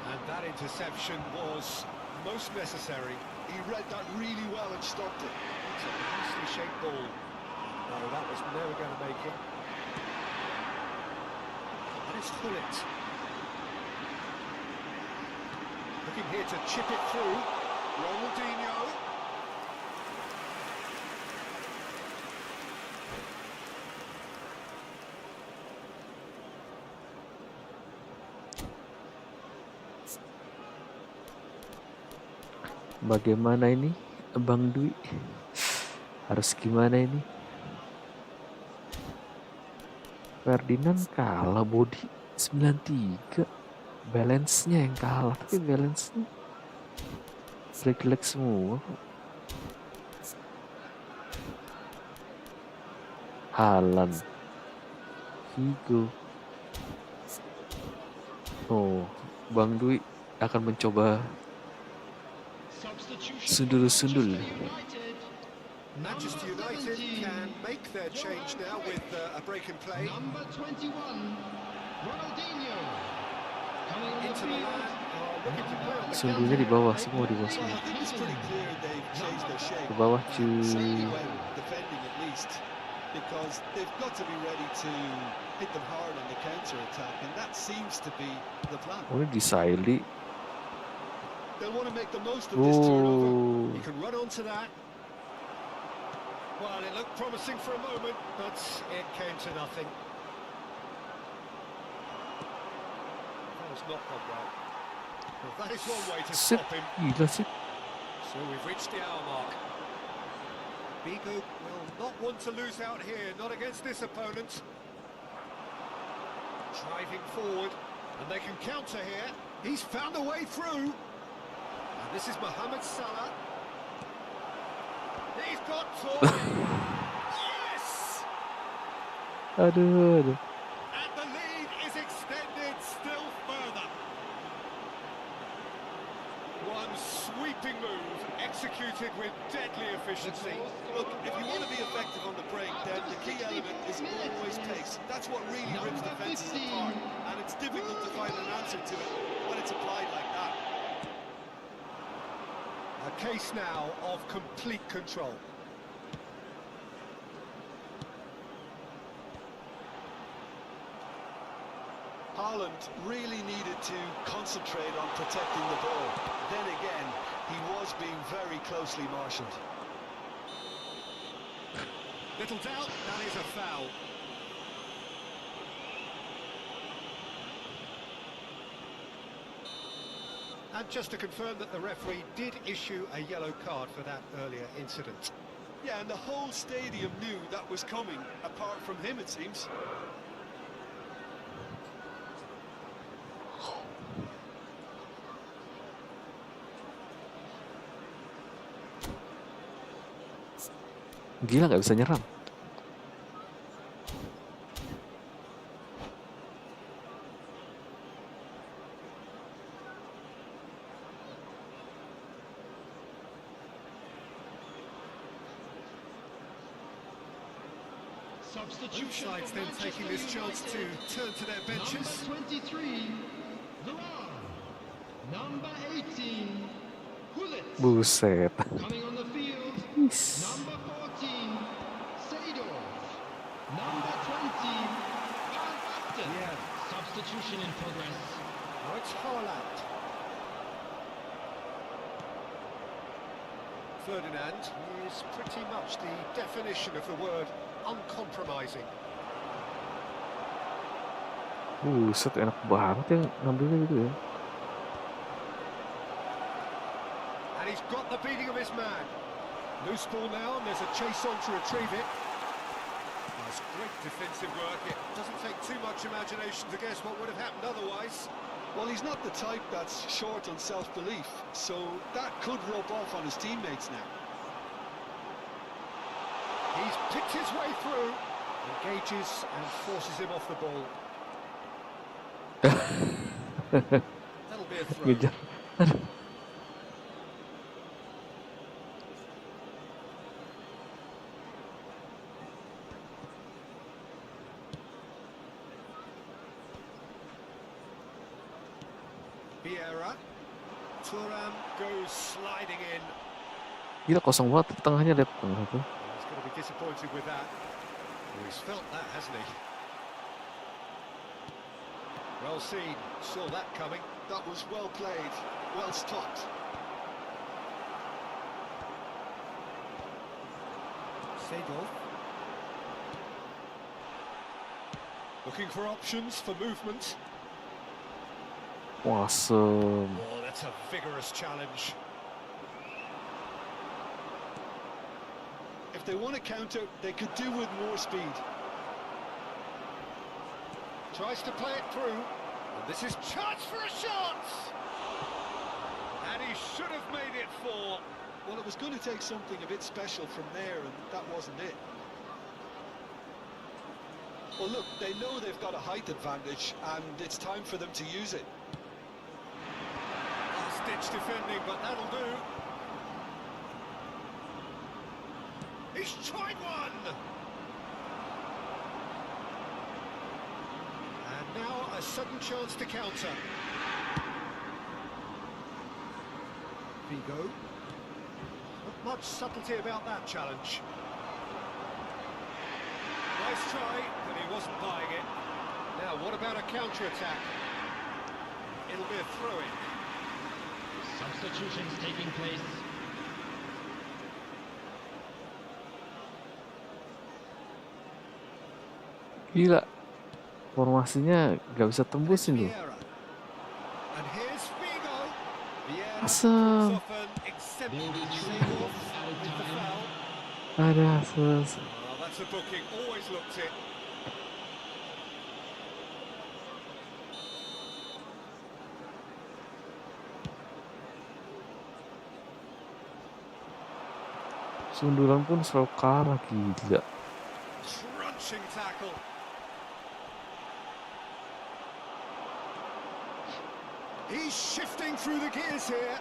And that interception was most necessary. He read that really well and stopped it. It's a nicely shaped ball. No, that was never going to make it. And it's Hullet. Looking here to chip it through. Ronaldinho. Bagaimana ini Bang Dwi? Harus gimana ini? Ferdinand kalah body 93. Balance-nya yang kalah, tapi balance-nya jelek-jelek semua. Haaland, Figo. Oh, Bang Dwi akan mencoba sundul-sundul. Manchester United can make their change now with a break in play. Number 21, Ronaldinho. Inter Milan are looking to play on the Sundulnya di bawah semua, di bawah Well, semua. I think it's pretty clear they've changed their shape. Ke bawah Certainly cuy. when defending at least, because they've got to be ready to hit them hard on the counter attack, and that seems to be the plan. Oh, ini Disaili. They'll want to make the most of this turnover. Oh, You can run onto that. Well, it looked promising for a moment, but it came to nothing. That was not gone well. Well, that is one way to sip. stop him. Gila sih. So we've reached the hour mark. Bigo will not want to lose out here, not against this opponent. Driving forward, and they can counter here. He's found a way through. And this is Mohamed Salah. He's got to. Yes! Aduh. And the lead is extended still further. One sweeping move, executed with deadly efficiency. Look, if you want to be effective on the break, then the key element is always pace. That's what really rips defences apart, and it's difficult to find an answer to it when it's applied like that. A case now of complete control. Haaland really needed to concentrate on protecting the ball. Then again, he was being very closely marshalled. Little doubt, that is a foul. And just to confirm that the referee did issue a yellow card for that earlier incident. Yeah, and the whole stadium knew that was coming, apart from him, it seems. Gila nggak bisa nyerang. Both sides then taking this chance to turn to their benches. Number 23, Duran. Number 18, Hulit. Buset. Coming on the field, Is. number 14, Seydorf. Number 20, Van Basten. Yeah. Substitution in progress. Now it's Haaland. Ferdinand is pretty much the definition of the word uncompromising. Buset, enak banget ya ngambilnya gitu ya. And he's got the beating of his man. Loose ball now, and there's a chase on to retrieve it. That's great defensive work. It doesn't take too much imagination to guess what would have happened otherwise. Well, he's not the type that's short on self-belief, so that could rub off on his teammates now. He's picked his way through, engages and forces him off the ball. That'll be a throw. Ngejar. Vieira. Thuram goes sliding in. Gila kosong banget tengahnya, lihat tengah tuh. He's going to be disappointed with that. Oh, he's felt that, hasn't he? Well seen. Saw that coming. That was well played, well stopped. Seydorf. Looking for options for movement. Awesome. Oh, that's a vigorous challenge. If they want to counter, they could do with more speed. Tries to play it through. And this is chance for a shot! And he should have made it 4. Well, it was going to take something a bit special from there, and that wasn't it. Well, look, they know they've got a height advantage, and it's time for them to use it. Last-ditch defending, but that'll do. He's tried one! And now a sudden chance to counter. Vigo. Not much subtlety about that challenge. Nice try, but he wasn't buying it. Now, what about a counter-attack? It'll be a throw-in. Substitutions taking place. Gila. Formasinya gak bisa tembusin loh. Vieira. And here's Vigo. Vieira Awesome. pulls off an exemplary save-off with the foul. Ada Oh, that's a booking. Always looked it. sundulan pun selalu kalah, gila. Crunching tackle. He's shifting through the gears here.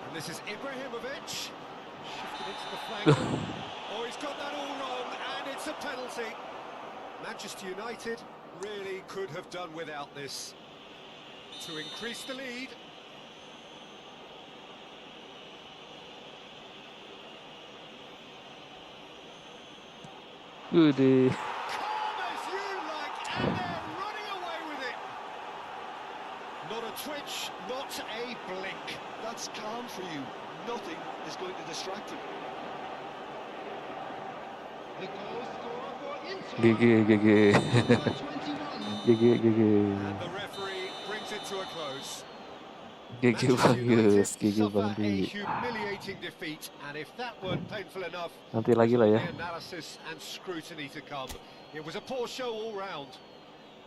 And this is Ibrahimovic. Shifted into the flank. Oh, he's got that all wrong, and it's a penalty. Manchester United really could have done without this to increase the lead. Gede. Calm as you like, and they're running away with it. Not a twitch, not a blink. That's calm for you. Nothing is going to distract him. The goal scorer for Inter. GG, GG. Number 21. GG, GG. And the referee brings it to a close. GG Manchester United bagus, GG suffer Bang a Di. humiliating defeat, and if that weren't painful enough, Nanti lagi lah ya. the analysis and scrutiny to come. It was a poor show all round.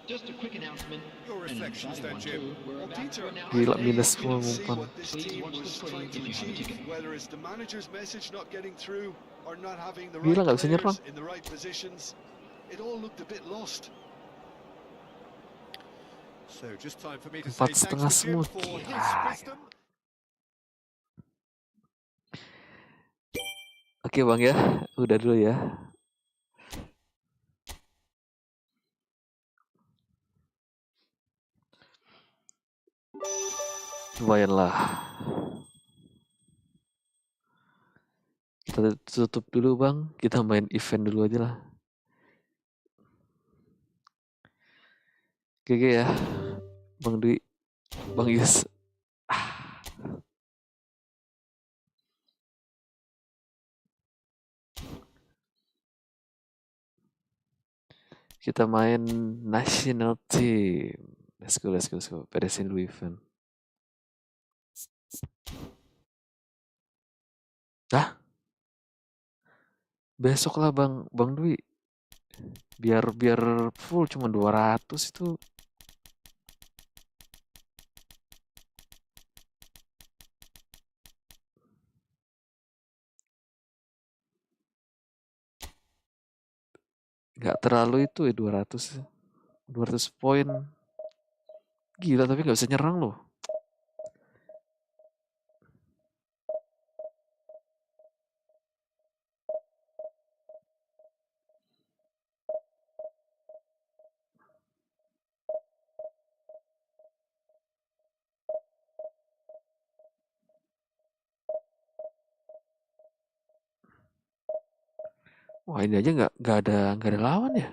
Just a quick announcement. Your An reflections exciting then, one, Jim. too. We're Well, about Peter, to announce Gila, a minus you can see umpan. what this Please team watch the was screen trying to if you have a achieve, ticket. whether it's the manager's message not getting through or not having the Gila, right nggak bisa nyerang. players in the right positions. It all looked a bit lost. So just time for me to say 4,5 thanks to Jim smooth. for his Gila. wisdom. Oke Bang ya, udah dulu ya. Lumayan lah. Kita tutup dulu Bang, kita main event dulu aja lah. Oke ya, Bang Dwi, Bang Yus. Kita main national team. Let's go. Beresin dulu event. Besok lah Bang Dwi. Biar full cuma 200 itu. Gak terlalu itu ya 200 poin. Gila tapi gak bisa nyerang loh. Wah ini aja nggak ada lawan ya.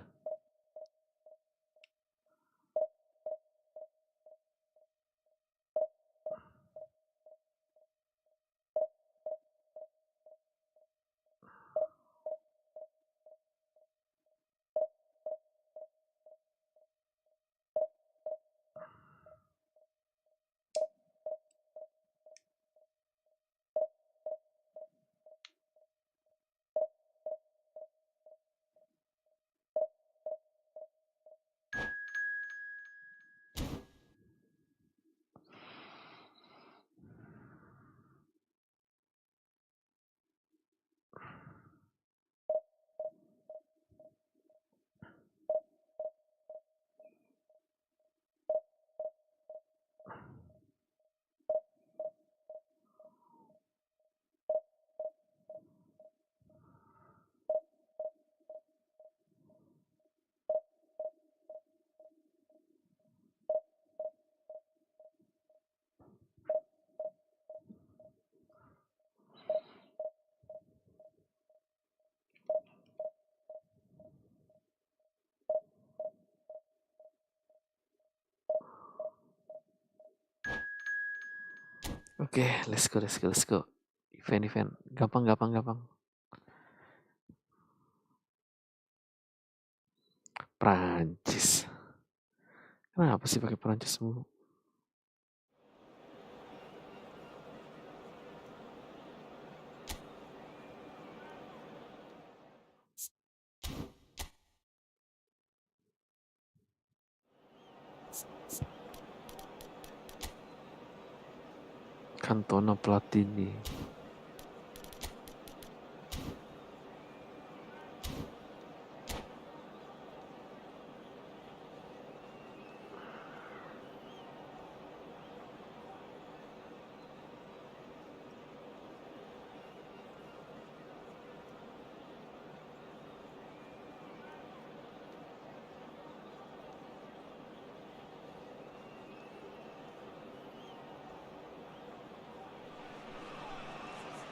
Oke, let's go. Event. Gampang. Prancis. Kenapa sih pakai Prancis mulu? Cantona Platini.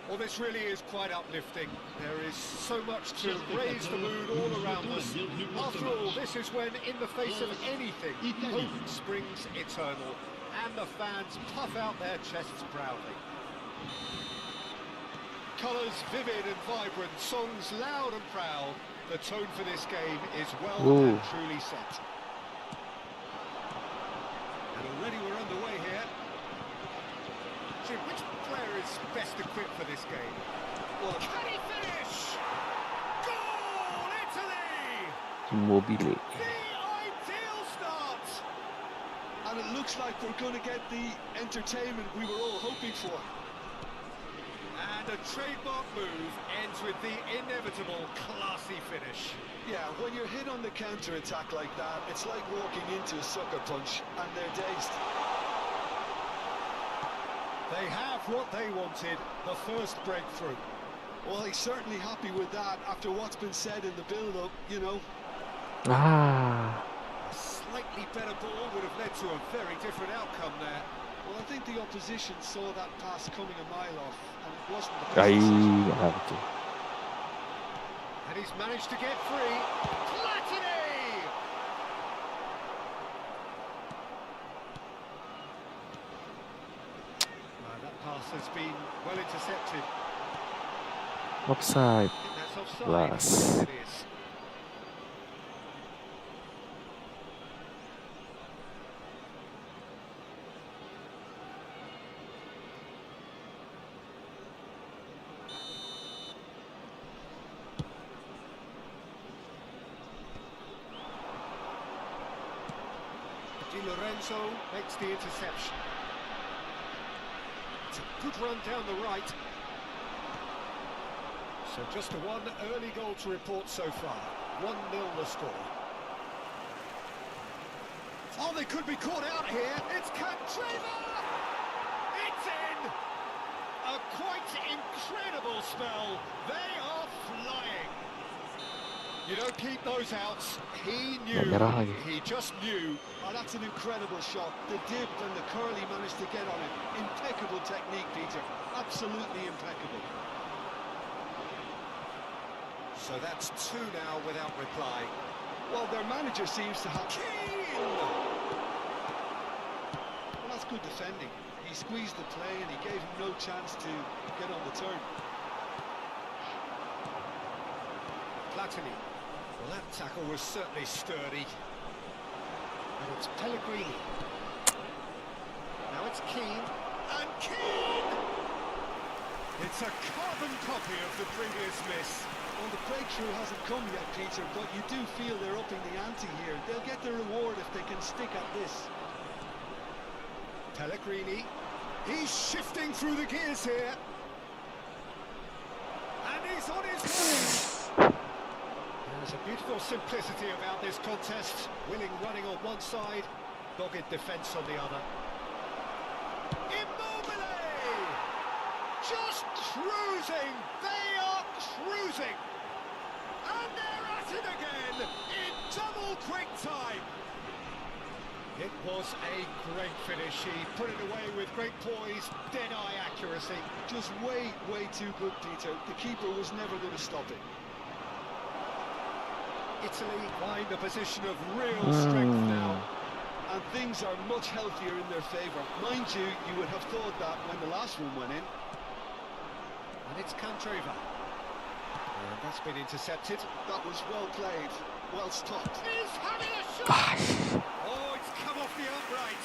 Well, this really is quite uplifting. There is so much to raise the mood all around us. After all, this is when, in the face of anything, hope springs eternal, and the fans puff out their chests proudly. Colours vivid and vibrant, songs loud and proud. The tone for this game is well and truly set. And already we're underway here. Jim, which player is best equipped for this game? Well, can he finish? Goal, Italy! Immobile. The ideal start! And it looks like we're going to get the entertainment we were all hoping for. And the trademark move ends with the inevitable classy finish. Yeah, when you're hit on the counter-attack like that, it's like walking into a sucker punch and they're dazed. They have what they wanted, the first breakthrough. Well, he's certainly happy with that after what's been said in the build-up, you know. Ah, A slightly better ball would have led to a very different outcome there. Well, I think the opposition saw that pass coming a mile off, and it wasn't the best ay, decision. betul. And he's managed to get free. Platini! That pass has been well intercepted. Offside. I think that's offside. Plus. It is. Di Lorenzo makes the interception. It's a good run down the right. So just one early goal to report so far. 1-0 the score. Oh, they could be caught out here. It's Cantona! It's in! A quite incredible spell. They are flying. You don't keep those outs. He knew. Merah lagi. He just knew. Oh, that's an incredible shot. The dip and the curl he managed to get on it. Impeccable technique, Peter. Absolutely impeccable. So that's 2 now without reply. Well, their manager seems to have... Keane! Well, that's good defending. He squeezed the play and he gave him no chance to get on the turn. Platini. Well, that tackle was certainly sturdy. And it's Pellegrini. Now it's Keane. And Keane! It's a carbon copy of the previous miss. Well, the breakthrough hasn't come yet, Peter, but you do feel they're upping the ante here. They'll get the reward if they can stick at this. Pellegrini. He's shifting through the gears here. And he's on his way. There's a beautiful simplicity about this contest. Willing running on one side, dogged defence on the other. Immobile! Just cruising! They are cruising! And they're at it again in double quick time! It was a great finish. He put it away with great poise, dead-eye accuracy. Just way, way too good, Peter. The keeper was never going to stop it. Italy find a position of real strength now. And things are much healthier in their favour. Mind you, you would have thought that when the last one went in. And it's Cantona. And that's been intercepted. That was well played, well stopped. He's having a shot! Oh, it's come off the upright.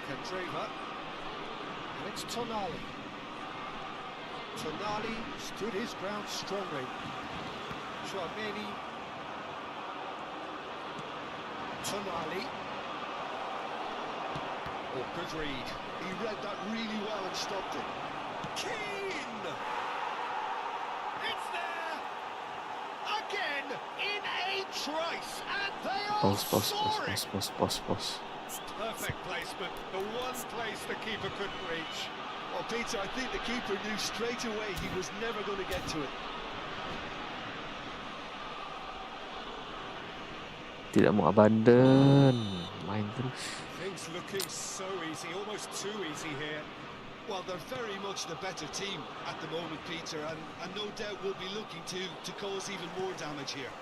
Cantona. And it's Tonali. Tonali stood his ground strongly. Chouameni. Tonali. Oh, good read. He read that really well and stopped it. Keane! It's there! Again, in a trice, and they are soaring! Pause. Perfect placement, the one place the keeper couldn't reach. Well, Peter, I think the keeper knew straight away he was never going to get to it. Tidak mau abandon, main terus. Things looking so easy, almost too easy here. Well, they're very much the better team at the moment, Peter, and no doubt will be looking to cause even more damage here.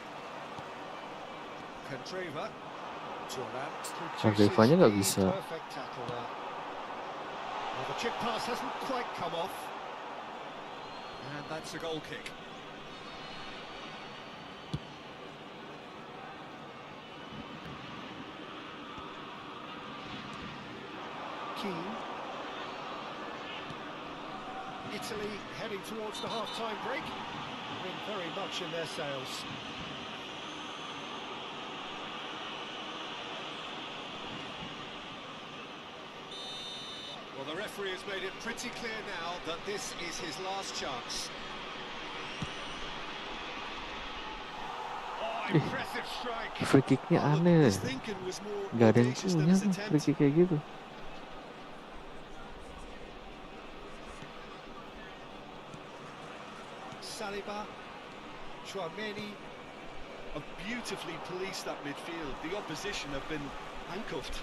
Cantona. Revanya nggak bisa. Perfect tackle there. Well, the chip pass hasn't quite come off. And that's a goal kick. Keane. Italy heading towards the half-time break. Been very much in their sails. Well, the referee has made it pretty clear now that this is his last chance. Oh, impressive strike. Free kicknya aneh. His thinking was more Gak ada yang audacious than punya his tuh free attempt. kick kayak gitu. Saliba, Chouameni. Have beautifully policed that midfield. The opposition have been handcuffed.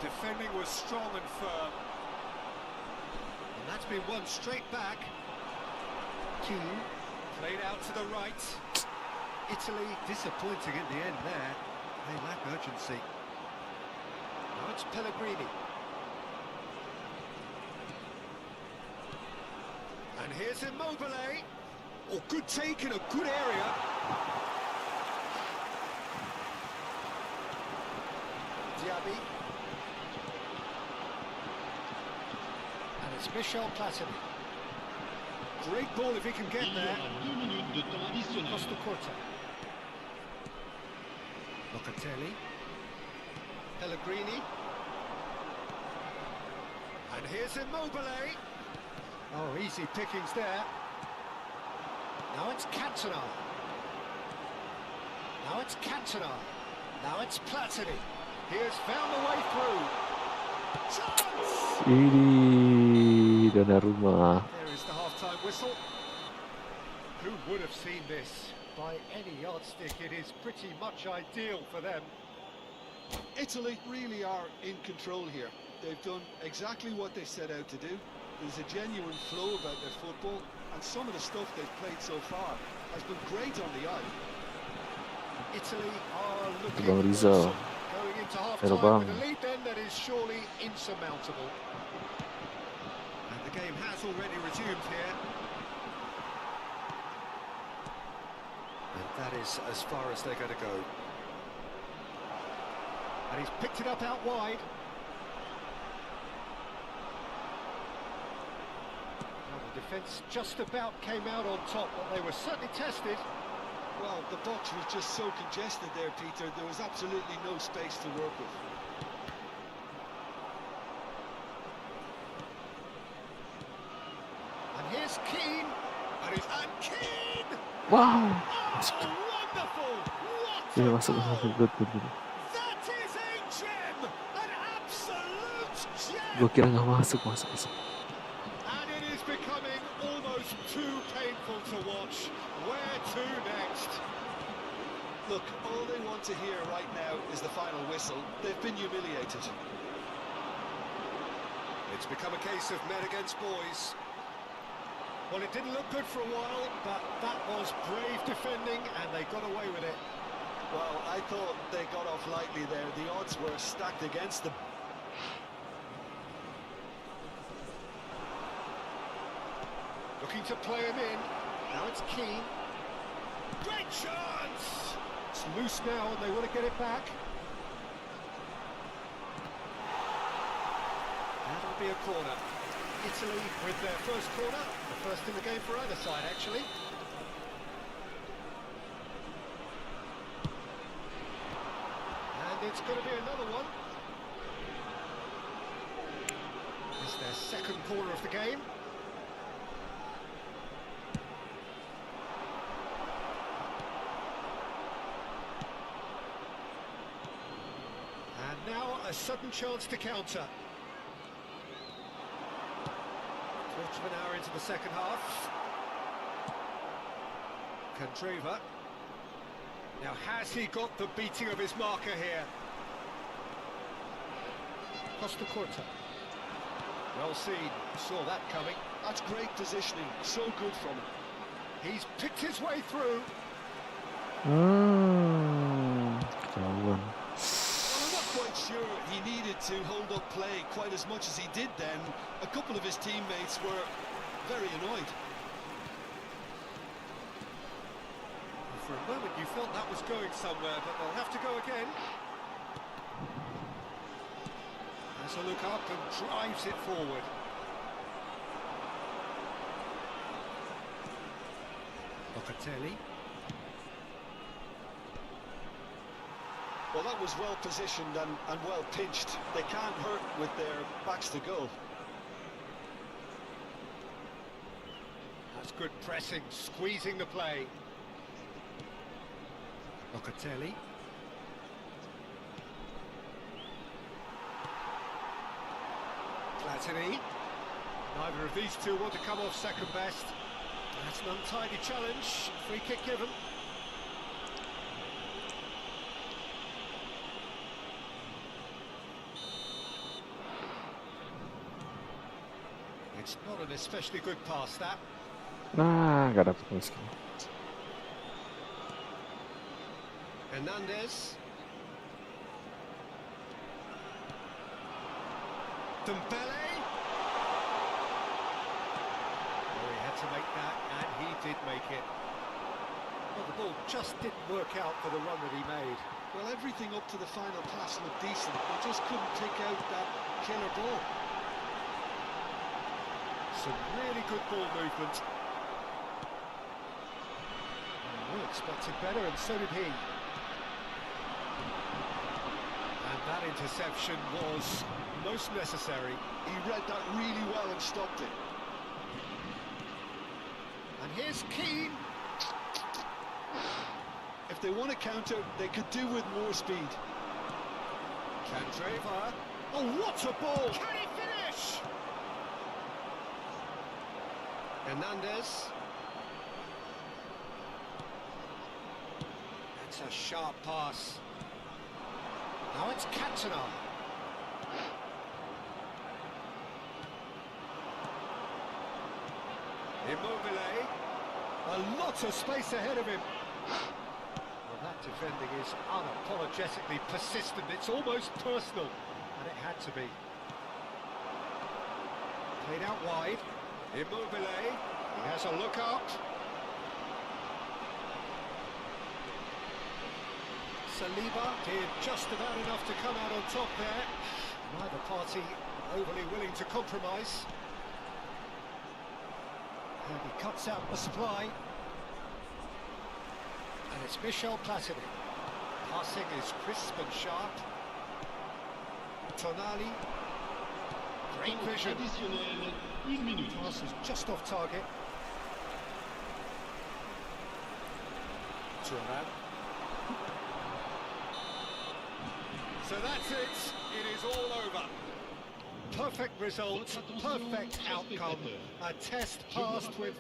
Defending was strong and firm. And that's been won straight back. Keane played out to the right. Italy disappointing in the end there. They lack urgency. Now it's Pellegrini. And here's Immobile. Oh, good take in a good area. Diaby. And it's Michel Platini. Great ball if he can get there. Costa Corta. Locatelli. Pellegrini. And here's Immobile. Oh, easy pickings there. Now it's Cantona. Now it's Cantona. Now it's Platini. He has found a way through. Chance! Ini Donnarumma. There is the half-time whistle. Who would have seen this? By any yardstick, it is pretty much ideal for them. Italy really are in control here. They've done exactly what they set out to do. There's a genuine flow about their football, and some of the stuff they've played so far has been great on the eye. Italy are looking Bang Rizal. awesome. Going into half-time Bang. with a lead then that is surely insurmountable. And the game has already resumed here. And that is as far as they're going to go. And he's picked it up out wide. Well, the defence just about came out on top, but they were certainly tested. Well, the box was just so congested there, Peter. There was absolutely no space to work with. And here's Keane. And Keane! Wow. Oh, wonderful! What Ini a masuk goal! good. That is a gem! An absolute gem! Gue kira nggak masuk. And it is becoming almost too painful to watch. Where to next? Look, all they want to hear right now is the final whistle. They've been humiliated. It's become a case of men against boys. Well, it didn't look good for a while, but that was brave defending, and they got away with it. Well, I thought they got off lightly there. The odds were stacked against them. Looking to play him in. Now it's Keane. Great chance! It's loose now, and they want to get it back. That'll be a corner. Italy with their first corner, the first in the game for either side, actually. And it's going to be another one. It's their second corner of the game. And now a sudden chance to counter. Quarter of an hour into the second half. Candreva. Now, has he got the beating of his marker here? Costa Corta. Well seen, saw that coming. That's great positioning, so good from him. He's picked his way through. Ketahuan. Well, I'm not quite sure he needed to hold up play quite as much as he did then. A couple of his teammates were very annoyed. For a moment you felt that was going somewhere, but they'll have to go again. Has a look up and drives it forward. Locatelli. Well, that was well positioned and well pitched. They can't hurt with their backs to goal. That's good pressing, squeezing the play. Locatelli. Platini. Neither of these two want to come off second best. That's an untidy challenge. Free kick given. It's not an especially good pass, that. Nah, nggak dapet miskin. Hernandez. Dembele. Oh, he had to make that, and he did make it. Well, the ball just didn't work out for the run that he made. Well, everything up to the final pass looked decent. They just couldn't pick out that killer ball. Some really good ball movement. We expected better, and so did he. And that interception was most necessary. He read that really well and stopped it. And here's Keane. If they want to counter, they could do with more speed. Candreva. Oh, what a ball! Can he finish? Hernandez. That's a sharp pass. Now it's Cantona. Immobile. A lot of space ahead of him. Well, that defending is unapologetically persistent. It's almost personal, and it had to be. Played out wide. Immobile. He has a look up. Saliba did just about enough to come out on top there. Neither party overly willing to compromise. And he cuts out the supply. And it's Michel Platini. Passing is crisp and sharp. Tonali. Great vision. Additionnel, 1 minute. Pass is just off target. Thuram. So that's it. It is all over. Perfect result, perfect outcome. A test passed with...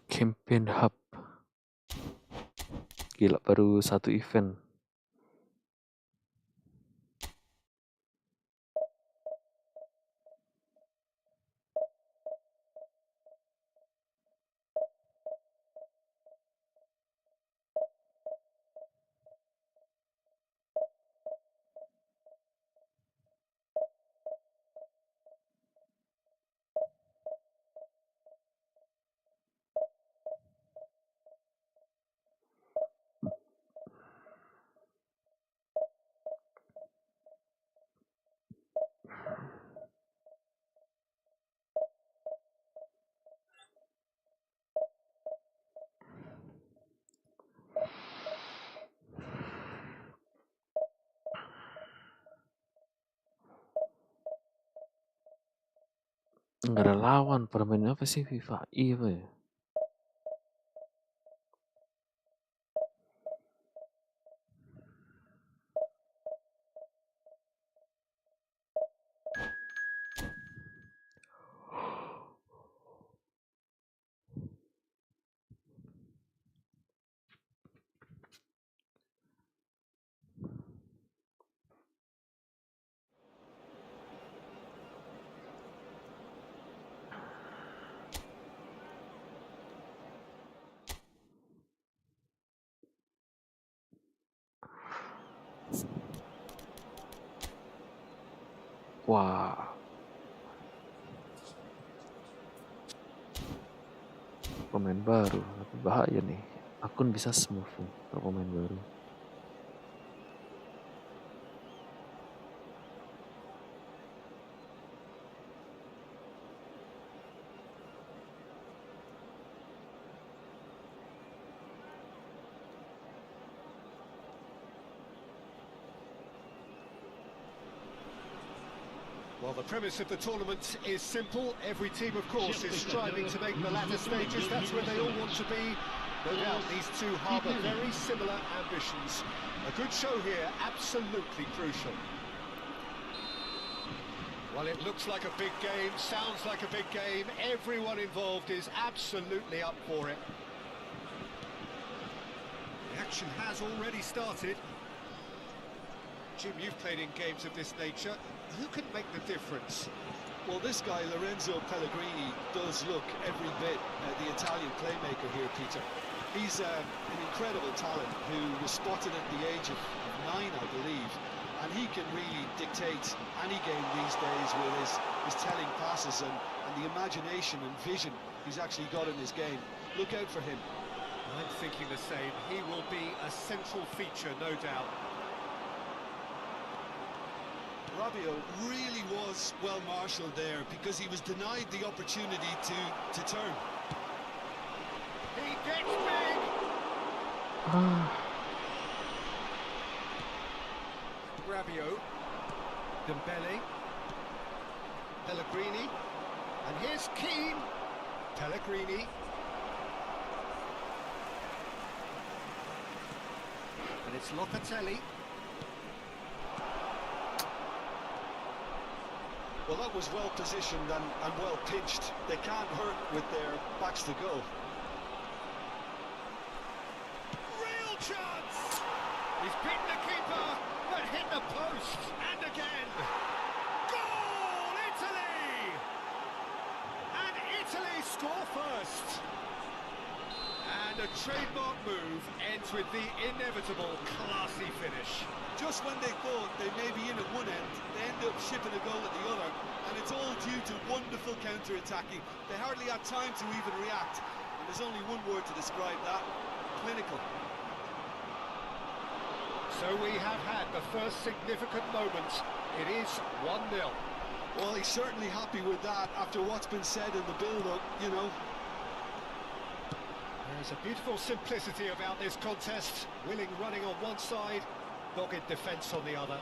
Campaign Hub. Gila, baru satu event. Nggak ada lawan, permain apa sih FIFA? Iya apa ya? Wah. pemain baru, tapi bahaya nih. Akun bisa smooth nih kalau pemain baru. Well, the premise of the tournament is simple. Every team, of course, is striving to make the latter stages. That's where they all want to be. No doubt these two harbour very similar ambitions. A good show here, absolutely crucial. Well, it looks like a big game, sounds like a big game. Everyone involved is absolutely up for it. The action has already started. Jim, you've played in games of this nature. Who can make the difference? Well, this guy, Lorenzo Pellegrini, does look every bit the Italian playmaker here, Peter. He's an incredible talent who was spotted at the age of 9, I believe, and he can really dictate any game these days with his telling passes and the imagination and vision he's actually got in his game. Look out for him. I'm thinking the same. He will be a central feature, no doubt. Rabiot really was well marshalled there because he was denied the opportunity to turn. He gets big! Rabiot, Dembele, Pellegrini, and here's Keane, Pellegrini. And it's Locatelli. Well, that was well positioned and well pitched. They can't hurt with their backs to go. Real chance! He's beaten the keeper, but hit the post, and again. Goal, Italy! And Italy score first. And a trademark move ends with the inevitable classy finish. Just when they thought they may be in at one end, they end up shipping a goal at the other, and it's all due to wonderful counter-attacking. They hardly had time to even react, and there's only one word to describe that: clinical. So we have had the first significant moment. It is 1-0. Well, he's certainly happy with that after what's been said in the build-up, you know. There's a beautiful simplicity about this contest. Willing running on one side, dogged defence on the other.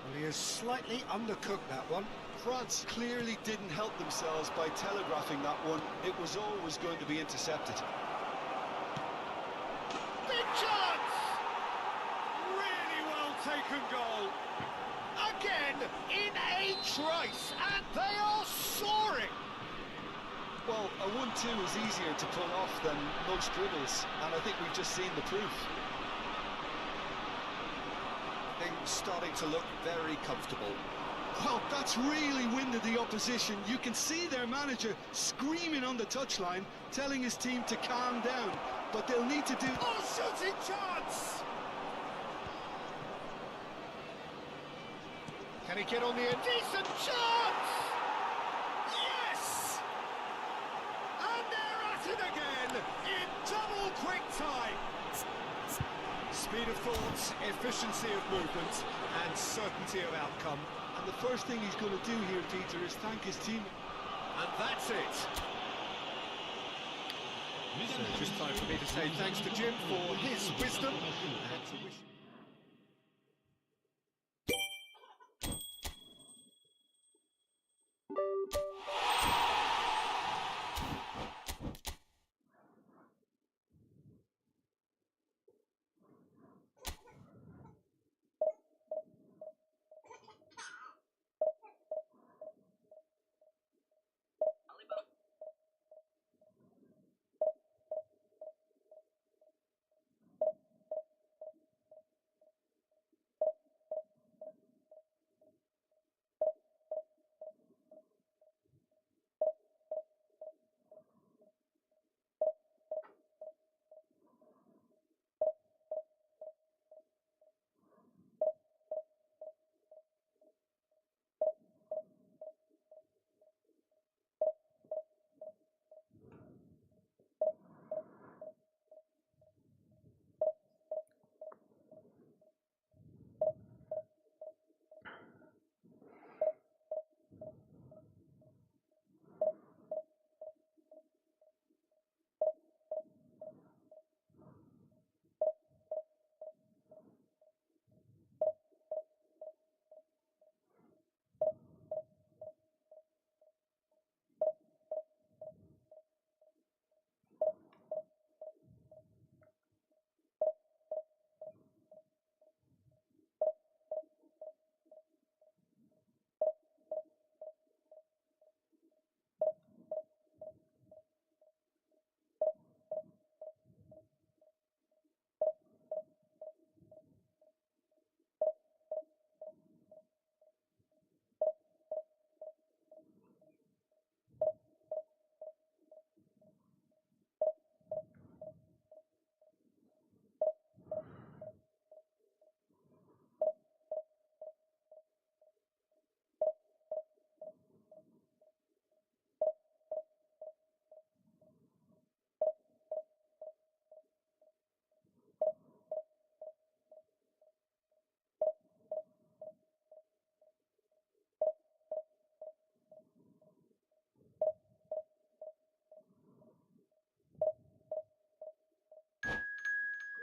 Well, he has slightly undercooked that one. France clearly didn't help themselves by telegraphing that one. It was always going to be intercepted. Big chance! Really well taken goal. Again, in a trice, and they are soaring. Well, a 1-2 is easier to pull off than most dribbles, and I think we've just seen the proof. Things starting to look very comfortable. Well, that's really winded the opposition. You can see their manager screaming on the touchline, telling his team to calm down, but they'll need to do... Oh, shooting chance! Can he get on the end? Decent chance! Yes! And they're at it again, in double quick time. Speed of thought, efficiency of movement, and certainty of outcome. And the first thing he's going to do here, Peter, is thank his team. And that's it. So just time for me to say thanks to Jim for his wisdom and to wish...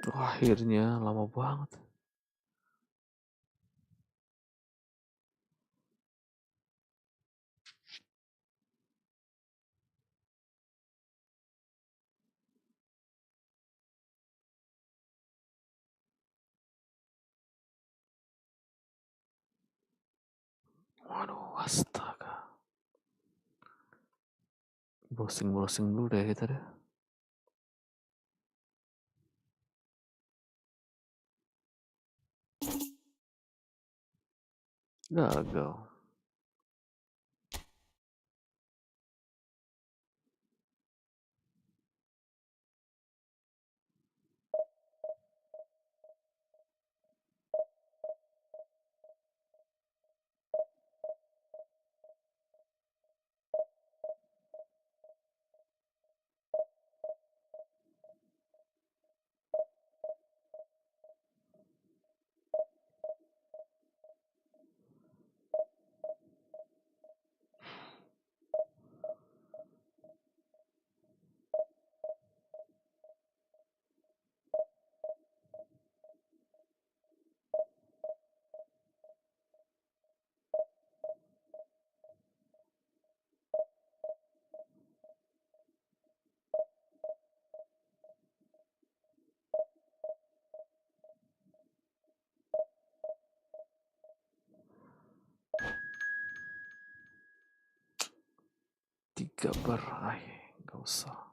Akhirnya lama banget. Waduh, astaga. Browsing dulu deh kita deh. Gagal. Tiga berai, nggak usah.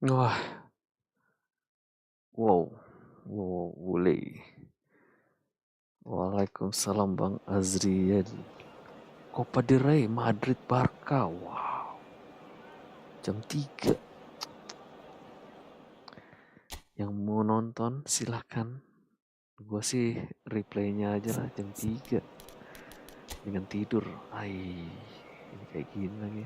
Wah, boleh. Waalaikumsalam Bang Azriel. Copa del Rey, Madrid, Barca. Wow. Jam 3. Yang mau nonton silahkan. Gue sih replaynya aja lah jam 3. Dengan tidur. Ini kayak gini lagi.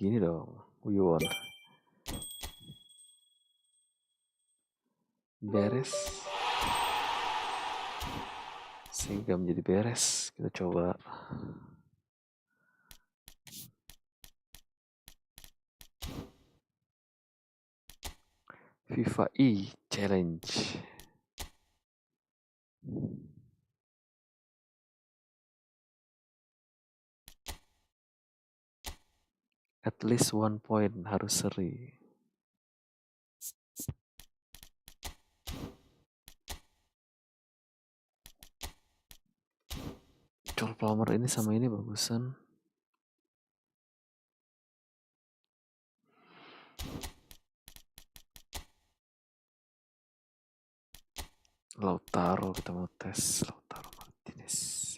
Gini dong, Wiwon. Beres. Sehingga menjadi beres. Kita coba. FIFA Challenge. At least 1 point harus seri. Col Palmer ini sama ini bagusan. Lautaro, kita mau tes Lautaro Martinez.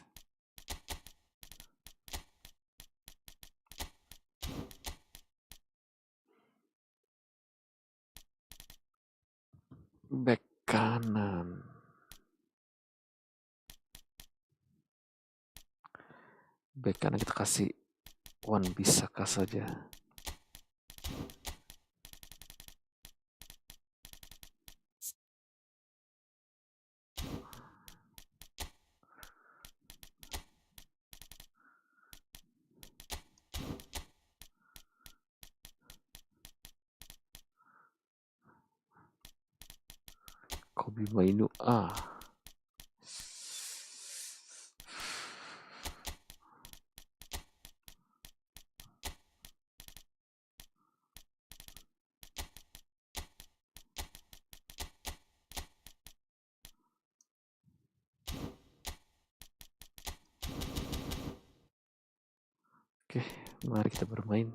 Back kanan. Back kanan kita kasih Wan Bissaka saja. Kobe Mainu Oke, mari kita bermain.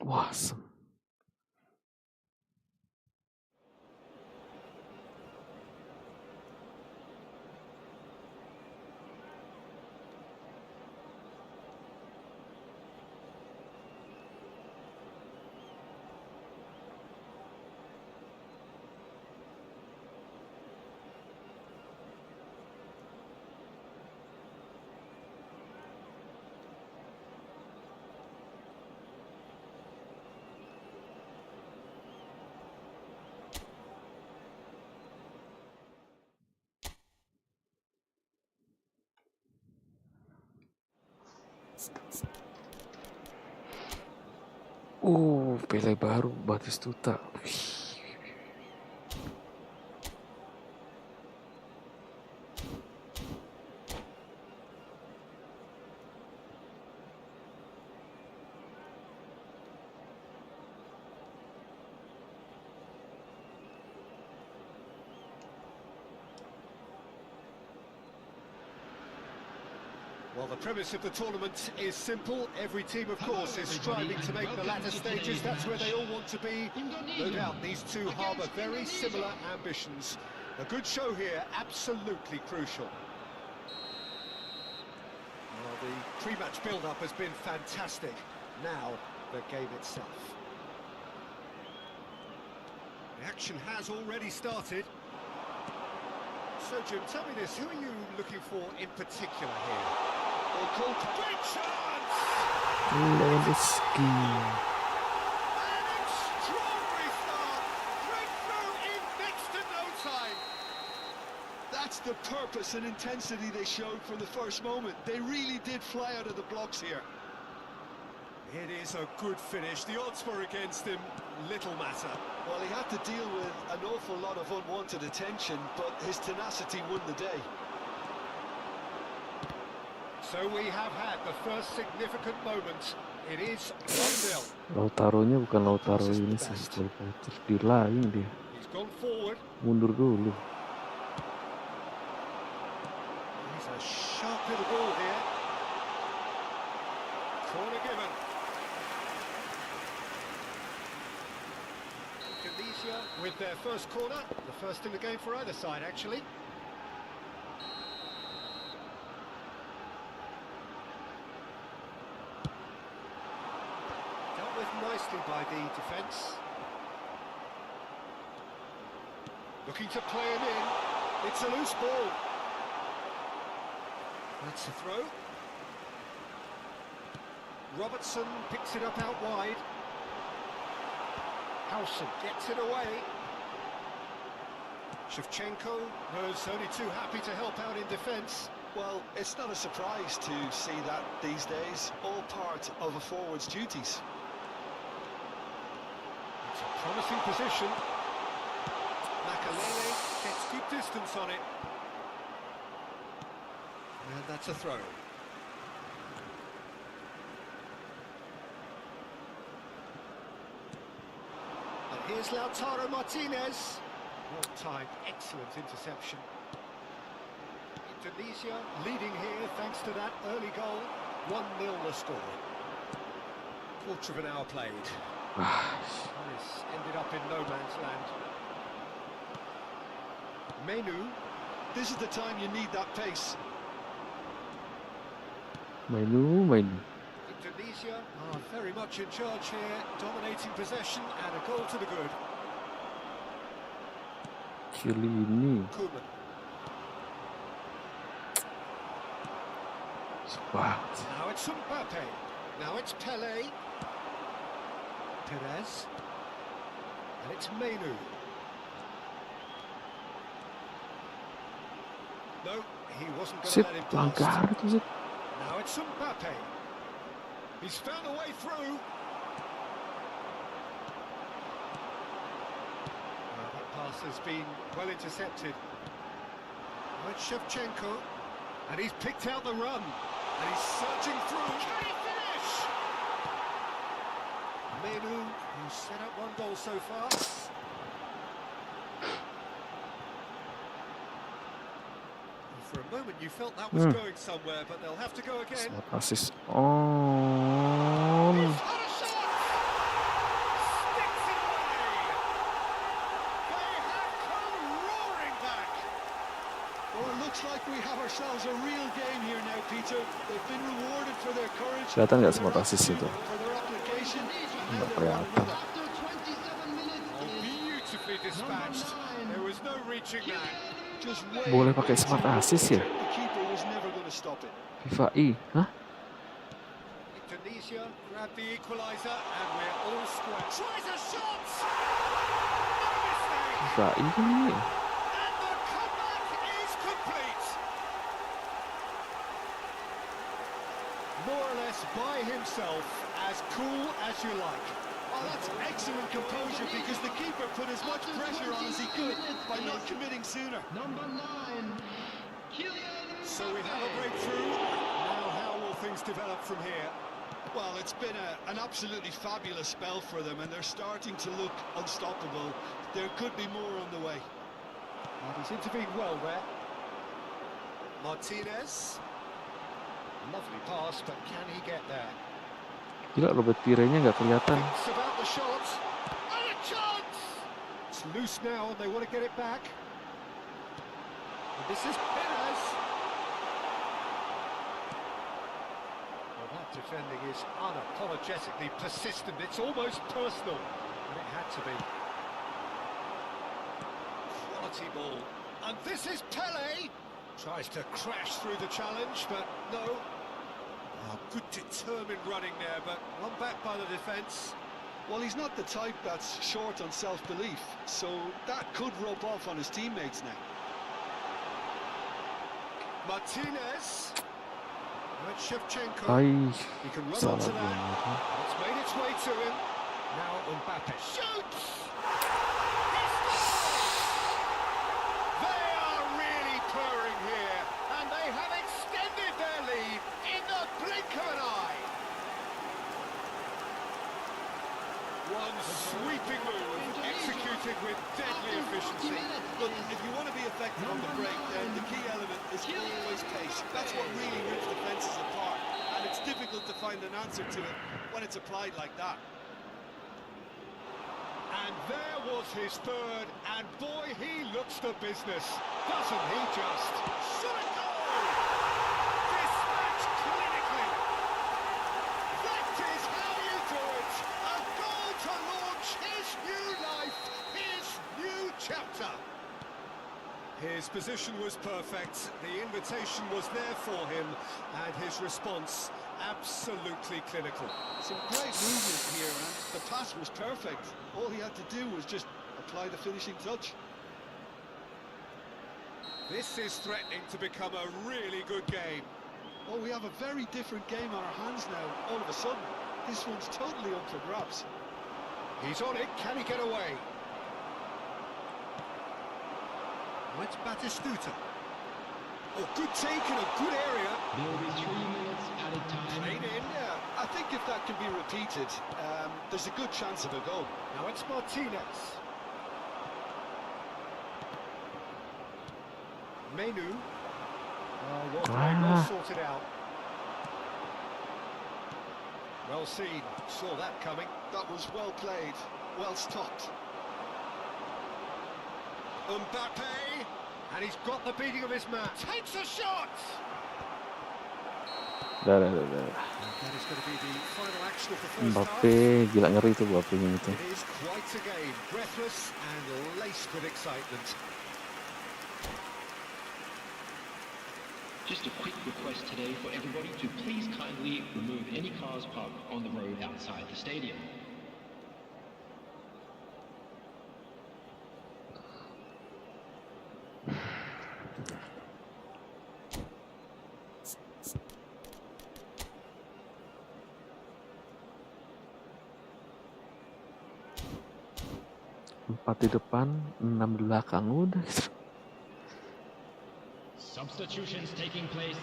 Wah, Pele baru Batistuta. Well, the premise of the tournament is simple. Every team, of course, is striving to make the latter stages. That's where they all want to be. No doubt these two harbour very similar ambitions. A good show here, absolutely crucial. Well, the pre-match build-up has been fantastic. Now, the game itself. The action has already started. So, Jim, tell me this, who are you looking for in particular here? Well, great chance! Lewandowski. An extraordinary start! Breakthrough in next to no time! That's the purpose and intensity they showed from the first moment. They really did fly out of the blocks here. It is a good finish. The odds were against him, little matter. Well, he had to deal with an awful lot of unwanted attention, but his tenacity won the day. So we have had the first significant moment. It is 1-0. Lautaronya bukan Lautaro ini sih, terus di lain dia. He's gone forward. Mundur dulu. He's a sharp little ball here. Corner given. Indonesia with their first corner. The first in the game for either side, actually. Nicely nicely by the defence. Looking to play it in. It's a loose ball. That's a throw. Robertson picks it up out wide. Howson gets it away. Shevchenko was only too happy to help out in defence. Well, it's not a surprise to see that these days, all part of a forward's duties. It's a promising position. Makalele gets good distance on it. And that's a throw. And here's Lautaro Martinez. Well-timed, excellent interception. Indonesia leading here thanks to that early goal. 1-0 the score. Quarter of an hour played. This ended up in no man's land. Menu. This is the time you need that pace. Menu. Indonesia are very much in charge here, dominating possession and a goal to the good. Chiellini. Koeman. Wow. Now it's Mbappe. Now it's Pele. Perez. And it's Menu. No, he wasn't going to Sip, let him pelanggaran pass. itu Sip. Now it's Mbappe. He's found a way through. That pass has been well intercepted. Now it's Shevchenko. And he's picked out the run. And he's surging through. Can he finish? Menu, who's set up one goal so far. For a moment you felt that was going somewhere, but they'll have to go again. Smart assist on. He's had a shot! Sticks it away! They have come roaring back! Well, it looks like we have ourselves a real game here now, Peter. They've been rewarded for their courage, Kelihatan nggak smart assist itu? for their application, and now Nggak they're on kelihatan. Oh, beautifully dispatched. There was no reaching that. just way Boleh pakai smart assist ya? The keeper was never going to stop it. FIFA I. Hah? Indonesia grabbed the equaliser and we're all square. Tries a shot! No mistake! FIFA I kan ini. And the comeback is complete! More or less by himself, as cool as you like. Oh, that's excellent composure because the keeper put as much pressure on as he could by not committing sooner. Number 9, Kylian. So we have a breakthrough. Now how will things develop from here? Well, it's been an absolutely fabulous spell for them, and they're starting to look unstoppable. There could be more on the way. And he's intervened well there. Martinez. Lovely pass, but can he get there? Gila, Robert Pirenya nggak kelihatan. It's about the shot. And a chance! It's loose now and they want to get it back. And this is Perez. Well, that defending is unapologetically persistent. It's almost personal. And it had to be. Quality ball. And this is Pele. Tries to crash through the challenge, but no. Oh, good determined running there, but one back by the defence. Well, he's not the type that's short on self-belief, so that could rub off on his teammates now. Martinez. That's Shevchenko. Ay, He can run salah onto gue. that. It's made its way to him. Now Mbappe shoots. He scores! They are really purring here, and they have extended their lead in the blink of an eye. One sweeping move, executed with deadly efficiency. Look, if you want to be effective on the break, then the key element is always pace. That's what really rips defences apart, and it's difficult to find an answer to it when it's applied like that. And there was his third, and boy, he looks the business. Doesn't he just? Shot a goal! Dispatched clinically. That is how you do it. A goal His position was perfect, the invitation was there for him, and his response absolutely clinical. Some great movement here, and the pass was perfect. All he had to do was just apply the finishing touch. This is threatening to become a really good game. Oh, we have a very different game on our hands now, all of a sudden. This one's totally up for grabs. He's on it, can he get away? Oh, it's Batistuta. Oh, good take in a good area. There will be 3 minutes added time. Played in. Yeah, I think if that can be repeated, there's a good chance of a goal. Now it's Martinez. Menu. Oh, well played, well sorted out. Well seen, saw that coming. That was well played, well stopped. Mbappe, and he's got the beating of his man. Takes a shot! Dah. And that is going to be the final action of the first Mbappe, half. gila ngeri tuh Mbappe-nya itu. It is quite a game, breathless and laced with excitement. Just a quick request today for everybody to please kindly remove any cars parked on the road outside the stadium. Empat di depan, 6 di belakang, udah gitu. Substitutions taking place.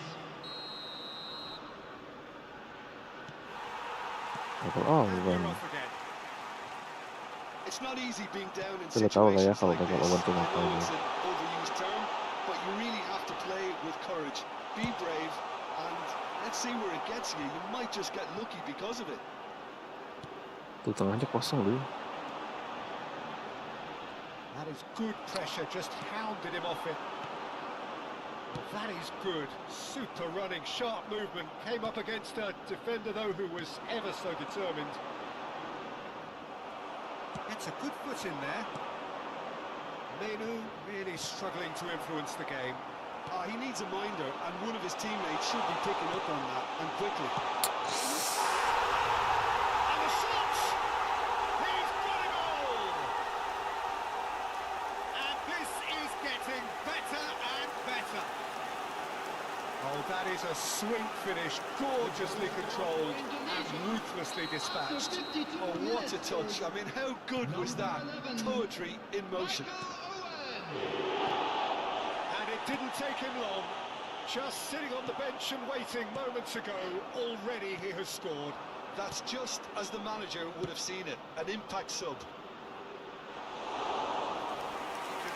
Oh, And bukan. you're off again. It's not easy being down in Sudah tahu lah ya situations kalau like bakal this. lawan I tim apa know ini. it's an overused term, but you really have to play it with courage. Be brave, and let's see where it gets you. You might just get lucky because of it. Tuh tengahnya kosong loh. That is good pressure, just hounded him off it. Well, that is good. Super running, sharp movement. Came up against a defender, though, who was ever so determined. Gets a good foot in there. Menu really struggling to influence the game. He needs a minder, and one of his teammates should be picking up on that, and quickly. And the shot! He's got a goal! And this is getting better and better. Oh, that is a sweet finish, gorgeously controlled and ruthlessly dispatched. Oh, what a touch. I mean, how good was that? Poetry in motion. And it didn't take him long. Just sitting on the bench and waiting moments ago, already he has scored. That's just as the manager would have seen it, an impact sub.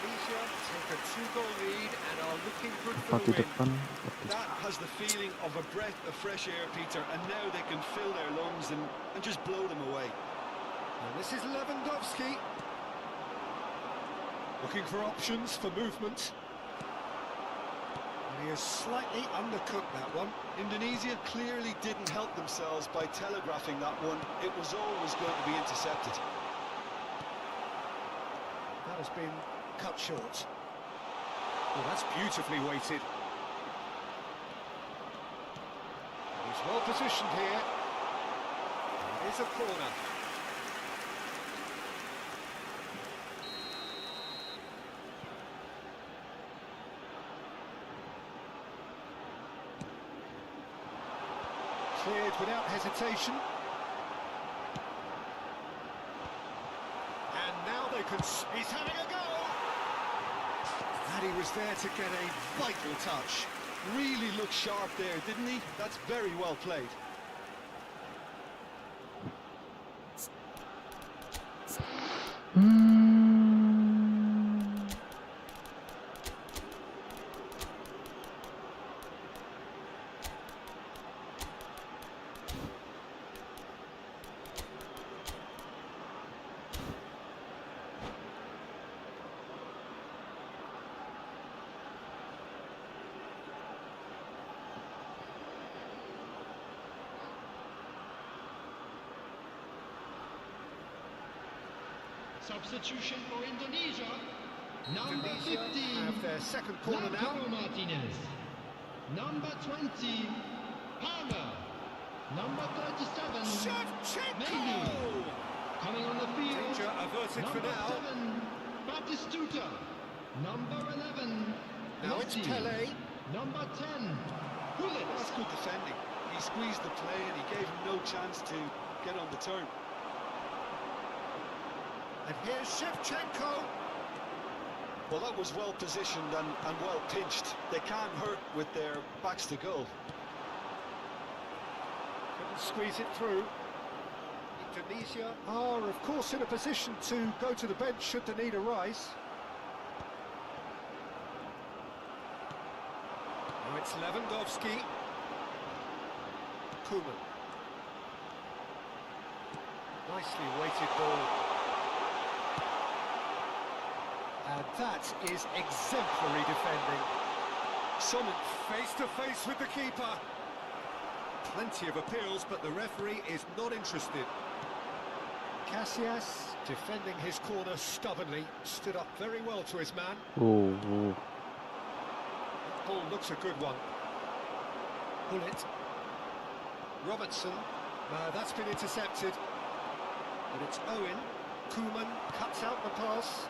Indonesia take a 2-goal lead and are looking good for Empat the di win. depan. That has the feeling of a breath of fresh air, Peter, and now they can fill their lungs and just blow them away. And this is Lewandowski. Looking for options for movement. And he has slightly undercooked that one. Indonesia clearly didn't help themselves by telegraphing that one. It was always going to be intercepted. That has been cut short. Oh, that's beautifully weighted. He's well positioned here. It is a corner. Cleared without hesitation. And now they can... He's having a go! And he was there to get a vital touch. Really looked sharp there, didn't he? That's very well played. Substitution for Indonesia. Number Indonesia 15, have their second corner now. Lautaro Martinez. Number 20, Palmer. Number 37, Maybe. Coming on the field, Danger averted for number now. 7, Batistuta. Number 11, Now it's Messi. Pele. Number 10, That's Gullit. good defending. He squeezed the play and he gave him no chance to get on the turn. And here's Shevchenko. Well, that was well positioned and well pinched. They can't hurt with their backs to goal. Couldn't squeeze it through. Indonesia are, of course, in a position to go to the bench should the need arise. Now it's Lewandowski. Koeman. Nicely weighted ball. And that is exemplary defending. Someone face to face with the keeper. Plenty of appeals, but the referee is not interested. Casillas defending his corner stubbornly, stood up very well to his man. Oh, That ball looks a good one. Bullet. Robertson. That's been intercepted. But it's Owen. Koeman cuts out the pass.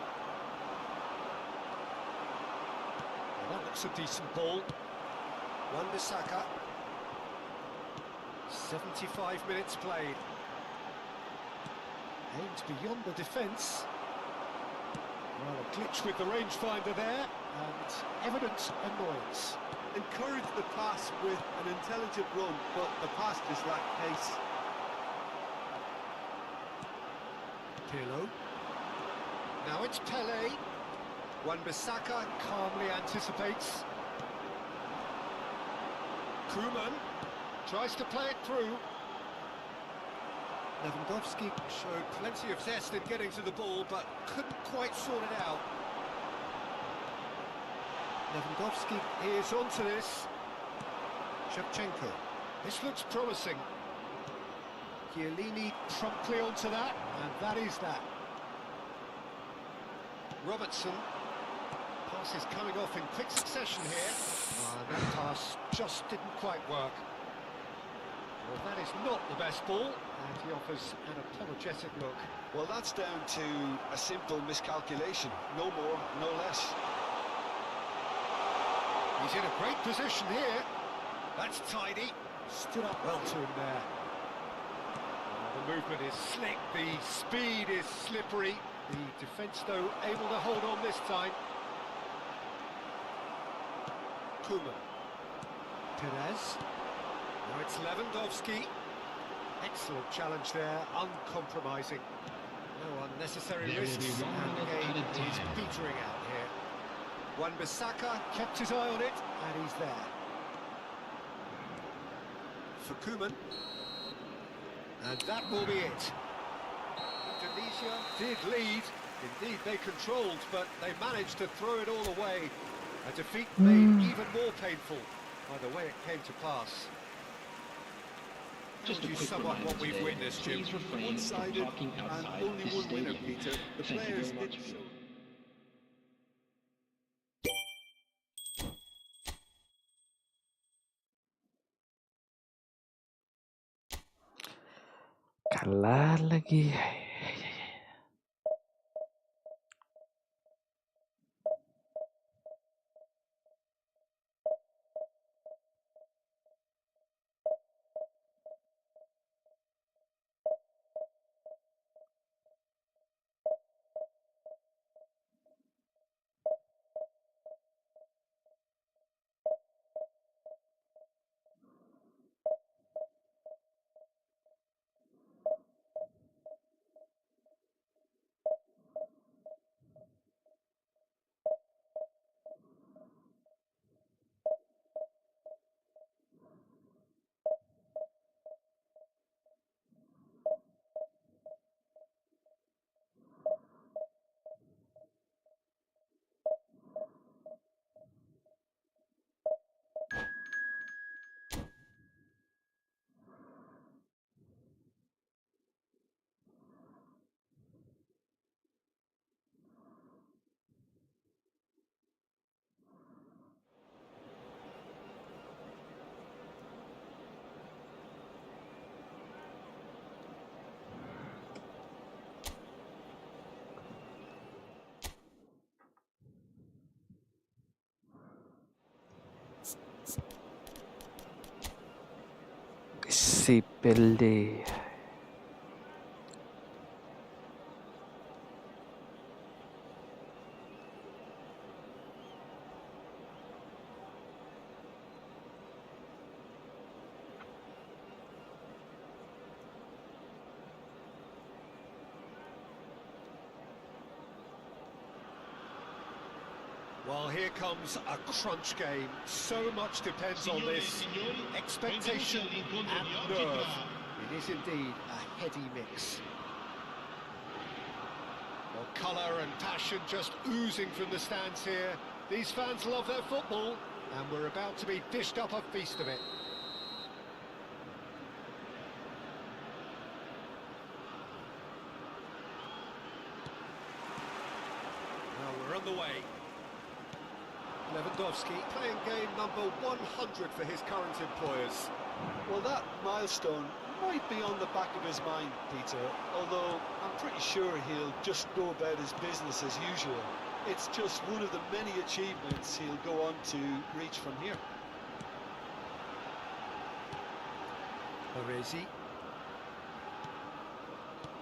Well, that looks a decent ball. Wan-Bissaka. 75 minutes played. Aimed beyond the defence. Well, a glitch with the rangefinder there, and evident annoyance. Encourage the pass with an intelligent run, but the pass just lacked pace. Pirlo. Now it's Pele. Wan-Bissaka calmly anticipates. Koeman tries to play it through. Lewandowski showed plenty of zest in getting to the ball, but couldn't quite sort it out. Lewandowski is onto this. Shevchenko. This looks promising. Chiellini promptly onto that, and that is that. Robertson. Pass is coming off in quick succession here. And that pass just didn't quite work. Well, that is not the best ball, and he offers an apologetic look. Well, that's down to a simple miscalculation. No more, no less. He's in a great position here. That's tidy. Stood up well to him there. The movement is slick, the speed is slippery. The defence, though, able to hold on this time. Koeman. Perez. Now it's Lewandowski. Excellent challenge there, uncompromising. No unnecessary There will risks, be 1 and the minute game added is time. petering out here. Wan-Bissaka kept his eye on it, and he's there. For Koeman. And that will be it. Indonesia did lead. Indeed, they controlled, but they managed to throw it all away. A defeat made even more painful by the way it came to pass. Just a You quick sum up reminder what we've today, witnessed, Jim. please refrain from One-sided parking and outside only this one winner, stadium. Peter. The Thank you players very much. didn't show. kalah lagi. Sipelde. Well, here comes a crunch game. So much depends on this. Expectation and nerve. It is indeed a heady mix. Well, colour and passion just oozing from the stands here. These fans love their football, and we're about to be dished up a feast of it. Well, we're on the way. Lewandowski playing game number 100 for his current employers. Well, that milestone might be on the back of his mind, Peter, although I'm pretty sure he'll just go about his business as usual. It's just one of the many achievements he'll go on to reach from here. Baresi.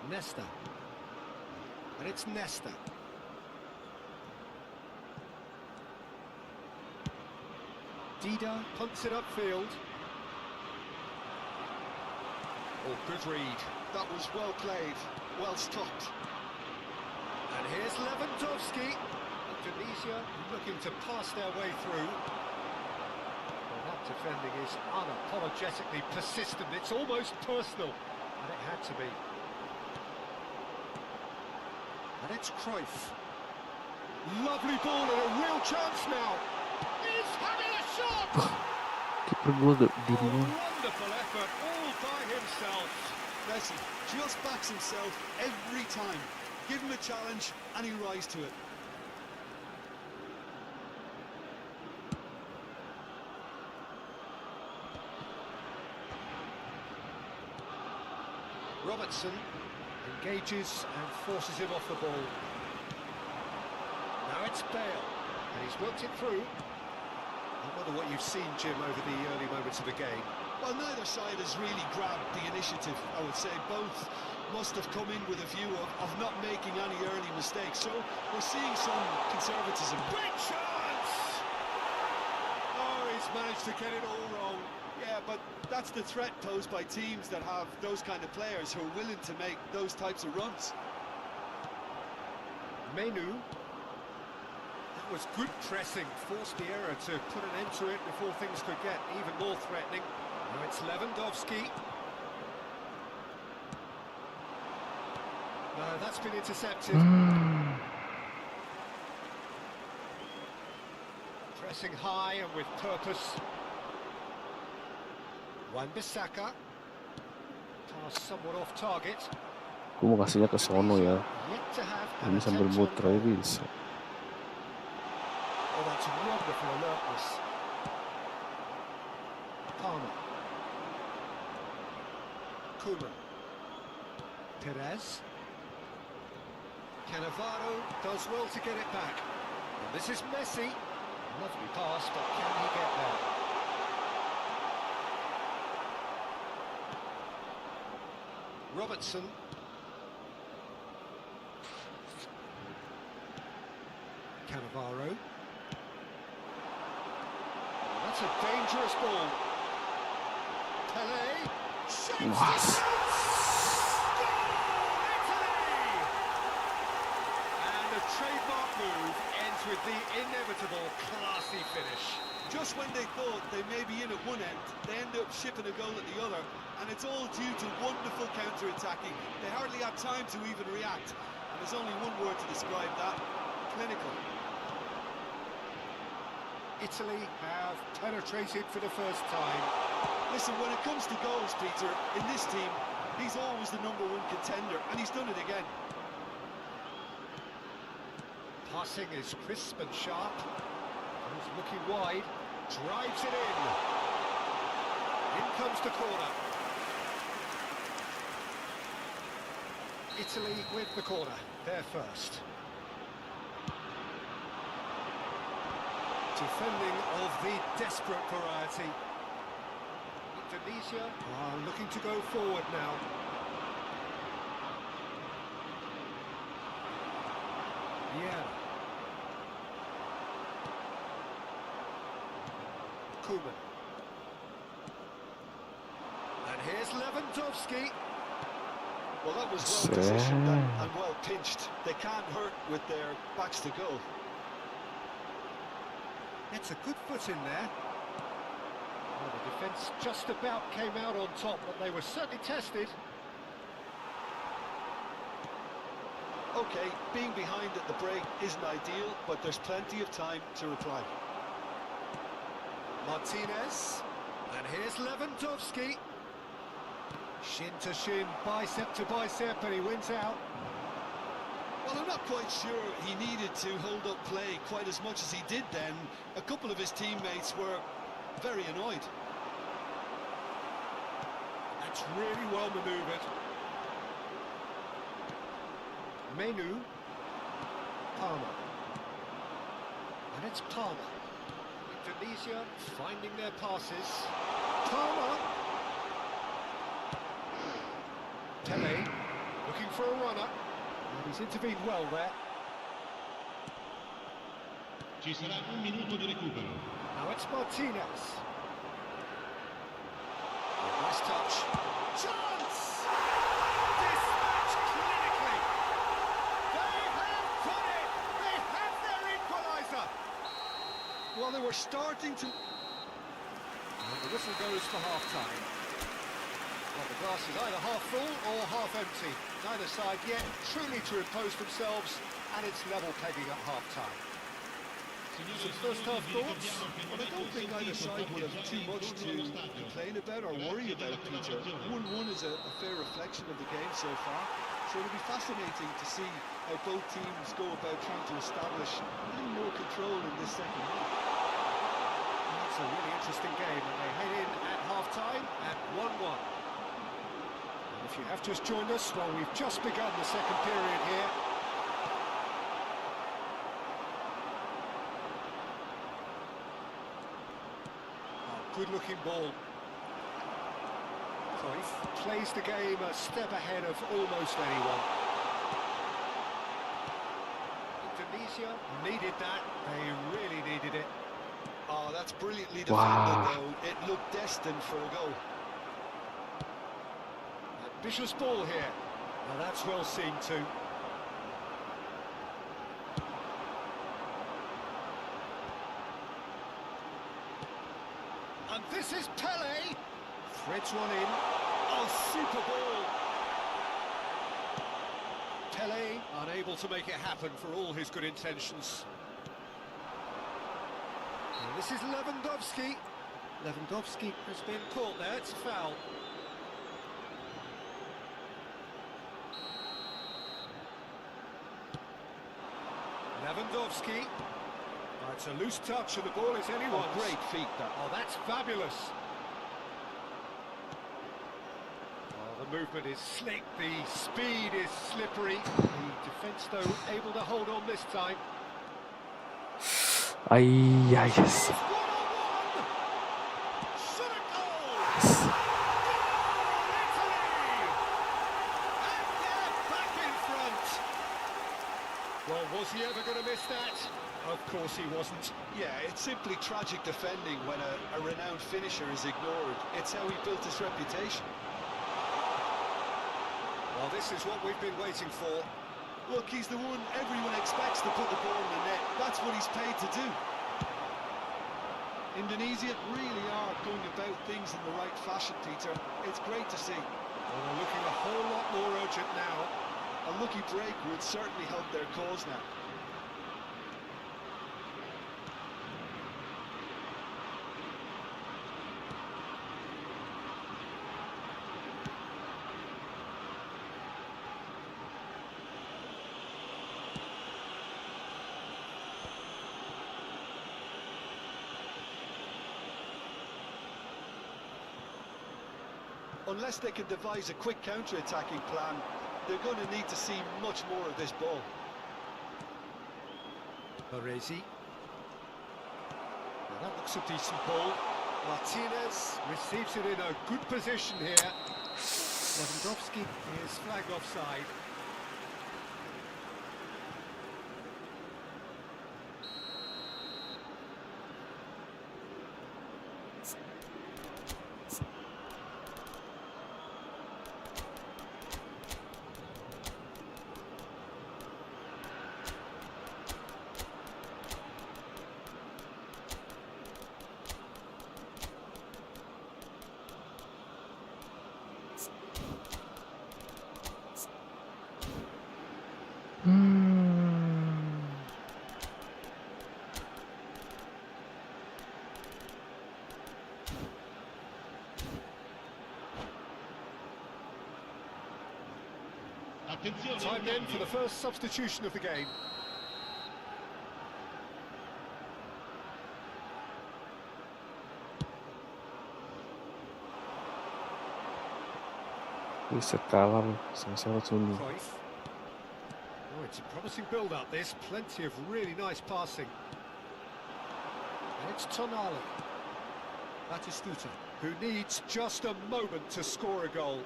Nesta. And it's Nesta. Dida punts it upfield. Oh, good read. That was well played, well stopped. And here's Lewandowski. Indonesia looking to pass their way through. Well, that defending is unapologetically persistent. It's almost personal, and it had to be. And it's Cruyff. Lovely ball and a real chance now. He's having a shot! Kiper gua gak Oh, bingung. wonderful effort, all by himself. Messi just backs himself every time. Give him a challenge and he rises to it. Robertson engages and forces him off the ball. Now it's Bale, and he's worked it through. I wonder what you've seen, Jim, over the early moments of the game. Well, neither side has really grabbed the initiative, I would say. Both must have come in with a view of not making any early mistakes. So we're seeing some conservatism. Big chance! Oh, he's managed to get it all wrong. Yeah, but that's the threat posed by teams that have those kind of players who are willing to make those types of runs. Menu. That was good pressing, forced the error to put an end to it before things could get even more threatening. Now it's Lewandowski. No, that's been intercepted. Pressing high and with purpose. Wan-Bissaka. Pass somewhat off target. Gua mau kasihnya ke sono ya. Yet to have Ini an sambil attempt on muter aja goal. bisa. Oh, that's wonderful alertness. Palmer. Koeman. Perez. Cannavaro does well to get it back. And this is Messi. Lovely pass, but can he get there? Robertson. Cannavaro. That's a dangerous ball. Pelé. Was? And the trademark move ends with the inevitable classy finish. Just when they thought they may be in at one end, they end up shipping a goal at the other, and it's all due to wonderful counter-attacking. They hardly had time to even react, and there's only one word to describe that: clinical. Italy have penetrated for the first time. Listen, when it comes to goals, Peter, in this team, he's always the #1 contender, and he's done it again. Passing is crisp and sharp. He's looking wide, drives it in. In comes the corner. Italy with the corner, they're first. Defending of the desperate variety. Indonesia are looking to go forward now. Yeah. Koeman. And here's Lewandowski. Well, that was well positioned and well pinched. They can't hurt with their backs to goal. It's a good foot in there. Well, the defence just about came out on top, but they were certainly tested. Okay, being behind at the break isn't ideal, but there's plenty of time to reply. Martinez. And here's Lewandowski. Shin to shin, bicep to bicep, and he wins out. Well, I'm not quite sure he needed to hold up play quite as much as he did then. A couple of his teammates were very annoyed. That's really well manoeuvred. Menu. Palmer. And it's Palmer. Indonesia finding their passes. Palmer. Pele looking for a runner. And he's intervened well there. Ci sarà un minuto di recupero. Now it's Martinez. Nice touch. Chance! Dispatched clinically. They have got it! They have their equaliser! Well, they were starting to... And the whistle goes for half-time. Well, the glass is either half full or half empty. Neither side yet truly to impose themselves, and it's level pegging at half-time. Some first-half thoughts? Well, I don't think either side will have too much to complain about or worry about, Peter. 1-1 is a fair reflection of the game so far, so it'll be fascinating to see how both teams go about trying to establish a little more control in this second half. It's a really interesting game, and they head in at half-time at 1-1. If you have just joined us, well, we've just begun the second period here. Oh, good-looking ball. Cruyff plays the game a step ahead of almost anyone. Indonesia needed that. They really needed it. Oh, that's brilliantly defended, though. It looked destined for a goal. Ambitious ball here. Now that's well seen too. And this is Pele. Threads one in. Oh, super ball. Pele unable to make it happen for all his good intentions. And this is Lewandowski. Lewandowski has been caught there. It's a foul. Lewandowski. Oh, it's a loose touch and the ball is anyone's. Oh, great feet, that. Oh, that's fabulous. Oh, the movement is slick, the speed is slippery. The defence, though, able to hold on this time. Yes. One-on-one! Shot a goal! Italy! And they're back in front. Well, was he ever going to miss that? Of course he wasn't. Yeah, it's simply tragic defending when a renowned finisher is ignored. It's how he built his reputation. Well, this is what we've been waiting for. Look, he's the one everyone expects to put the ball in the net. That's what he's paid to do. Indonesia really are going about things in the right fashion, Peter. It's great to see. Well, they're looking a whole lot more urgent now. A lucky break would certainly help their cause now. Unless they can devise a quick counter-attacking plan, they're going to need to see much more of this ball. Baresi. That looks a decent ball. Martinez receives it in a good position here. Lewandowski is flagged offside. Time then for the first substitution of the game. Bisa kalah sama sini. Cruyff. Oh, it's a promising build-up, this. Plenty of really nice passing. And it's Tonali. Batistuta, who needs just a moment to score a goal.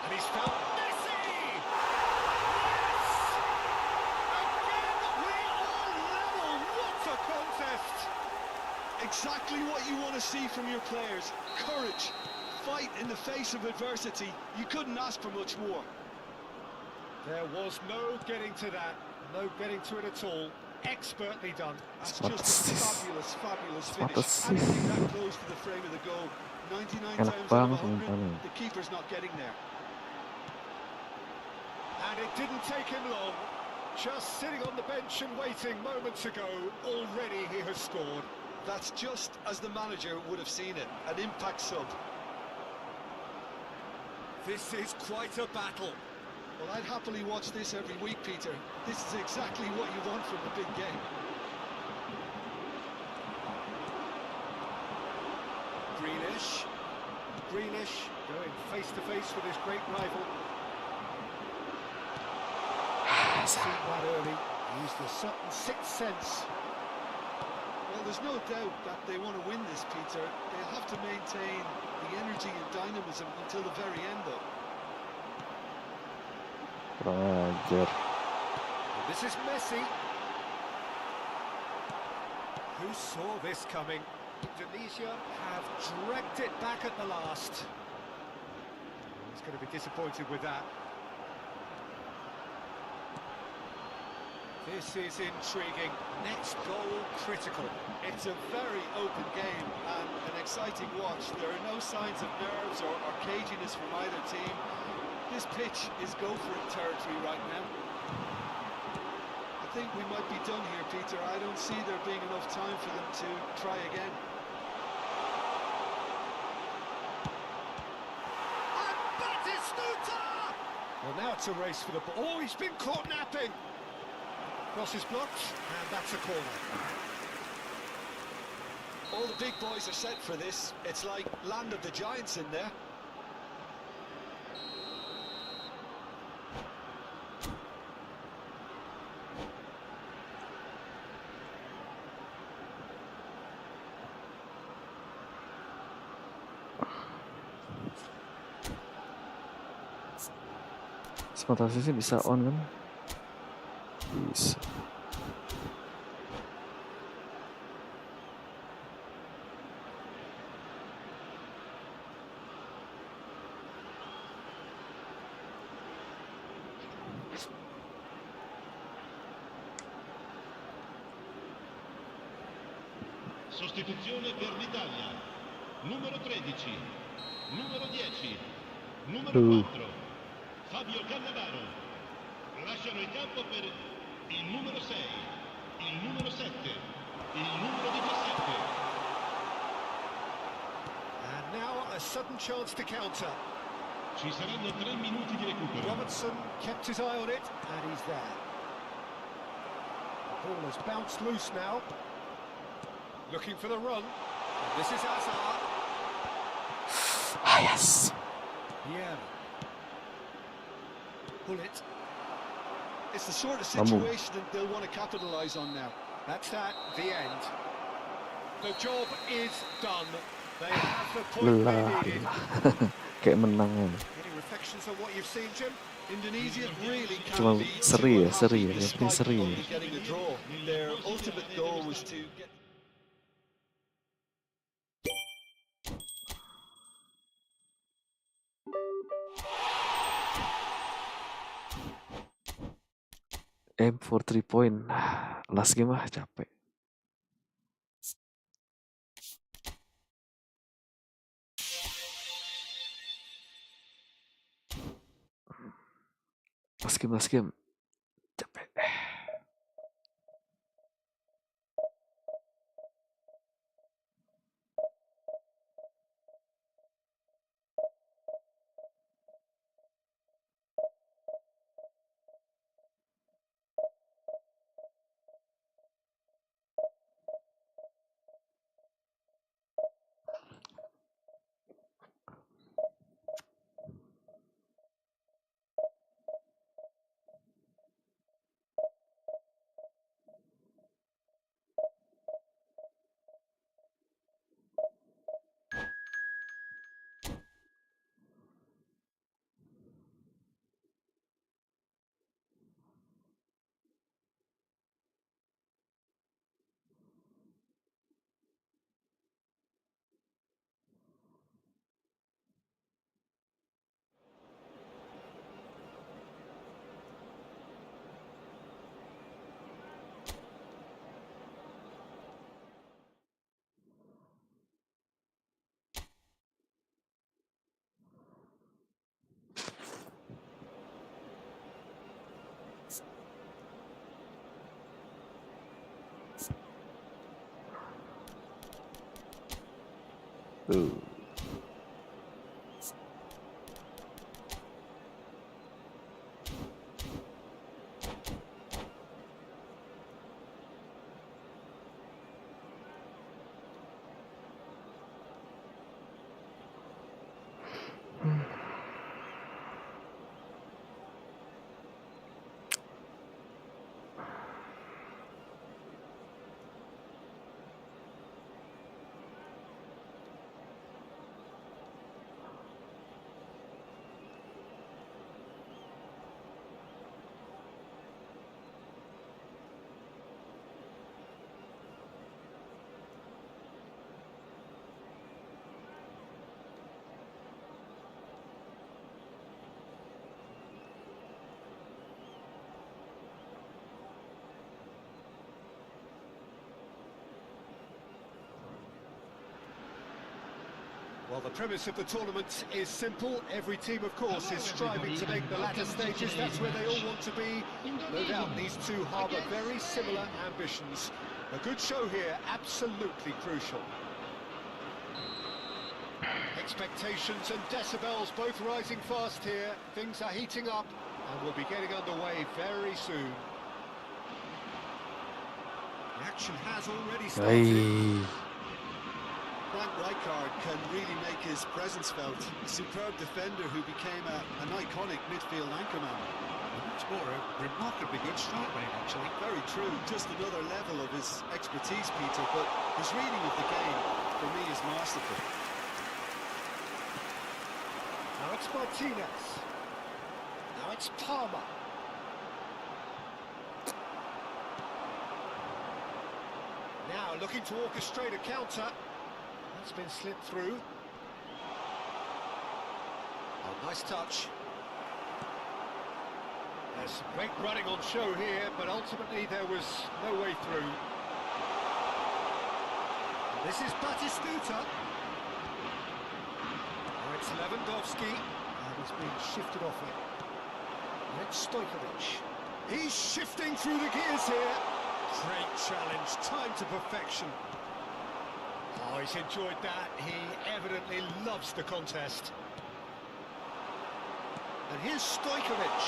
And he's found Messi! Yes! Again, we are level. What a contest! Exactly what you want to see from your players. Courage, fight in the face of adversity. You couldn't ask for much more. There was no getting to that, no getting to it at all. Expertly done. That's just a fabulous, fabulous finish. Anything that close to the frame of the goal, 99 times out of 100, the keeper's not getting there. And it didn't take him long. Just sitting on the bench and waiting moments ago, already he has scored. That's just as the manager would have seen it, an impact sub. This is quite a battle. Well, I'd happily watch this every week, Peter. This is exactly what you want from a big game. Greenish going face-to-face with his great rival. Seen that early, used the Sutton sixth sense. Well, there's no doubt that they want to win this, Peter. They'll have to maintain the energy and dynamism until the very end, though. This is Messi. Who saw this coming? Indonesia have dragged it back at the last. He's going to be disappointed with that. This is intriguing. Next goal critical. It's a very open game and an exciting watch. There are no signs of nerves or caginess from either team. This pitch is go-for-it territory right now. I think we might be done here, Peter. I don't see there being enough time for them to try again. And Batistuta! Well, now it's a race for the ball. Oh, he's been caught napping. Cross is blocked, and that's a corner. All the big boys are set for this. It's like Land of the Giants in there. Sementara sih bisa on kan? Bisa. Sostituzione per l'Italia. Numero 13, numero 10, numero 4. Fabio Cannavaro. Lasciano il campo per il numero 6, il numero 7, il numero 17. And now a sudden chance to counter. Ci saranno 3 minuti di recupero. Robertson kept his eye on it, and he's there. The ball has bounced loose now. Looking for the run. And this is Hazard. Ah, yes. Yeah. Pull it. It's the sort of situation that they'll want to capitalise on now. That's that, the end. The job is done. They have the point they needed. Kayak menang ya. Any reflections on what you've seen, Jim? Indonesia really Cuma can't be seri too ya, seri unhappy ya. Yang penting despite seri ya. only getting a draw. Their ultimate goal was to get. Aim for 3 point. Last game ah capek. Last game. Capek. Well, the premise of the tournament is simple. Every team, of course, is striving to make the latter stages. That's where they all want to be. No doubt these two harbour very similar ambitions. A good show here, absolutely crucial. Expectations and decibels both rising fast here. Things are heating up and we'll be getting underway very soon. The action has already started. Frank Rijkaard can really make his presence felt. A superb defender who became an iconic midfield anchorman. It's more a remarkably good strike rate, actually. Very true. Just another level of his expertise, Peter, but his reading of the game, for me, is masterful. Now it's Martinez. Now it's Palmer. Now looking to orchestrate a counter. That's been slipped through. Oh, nice touch. There's some great running on show here, but ultimately there was no way through. And this is Batistuta. Now it's Lewandowski, and he's been shifted off it. And it's Stojkovic. He's shifting through the gears here. Great challenge, time to perfection. Oh, he's enjoyed that. He evidently loves the contest. And here's Stojkovic.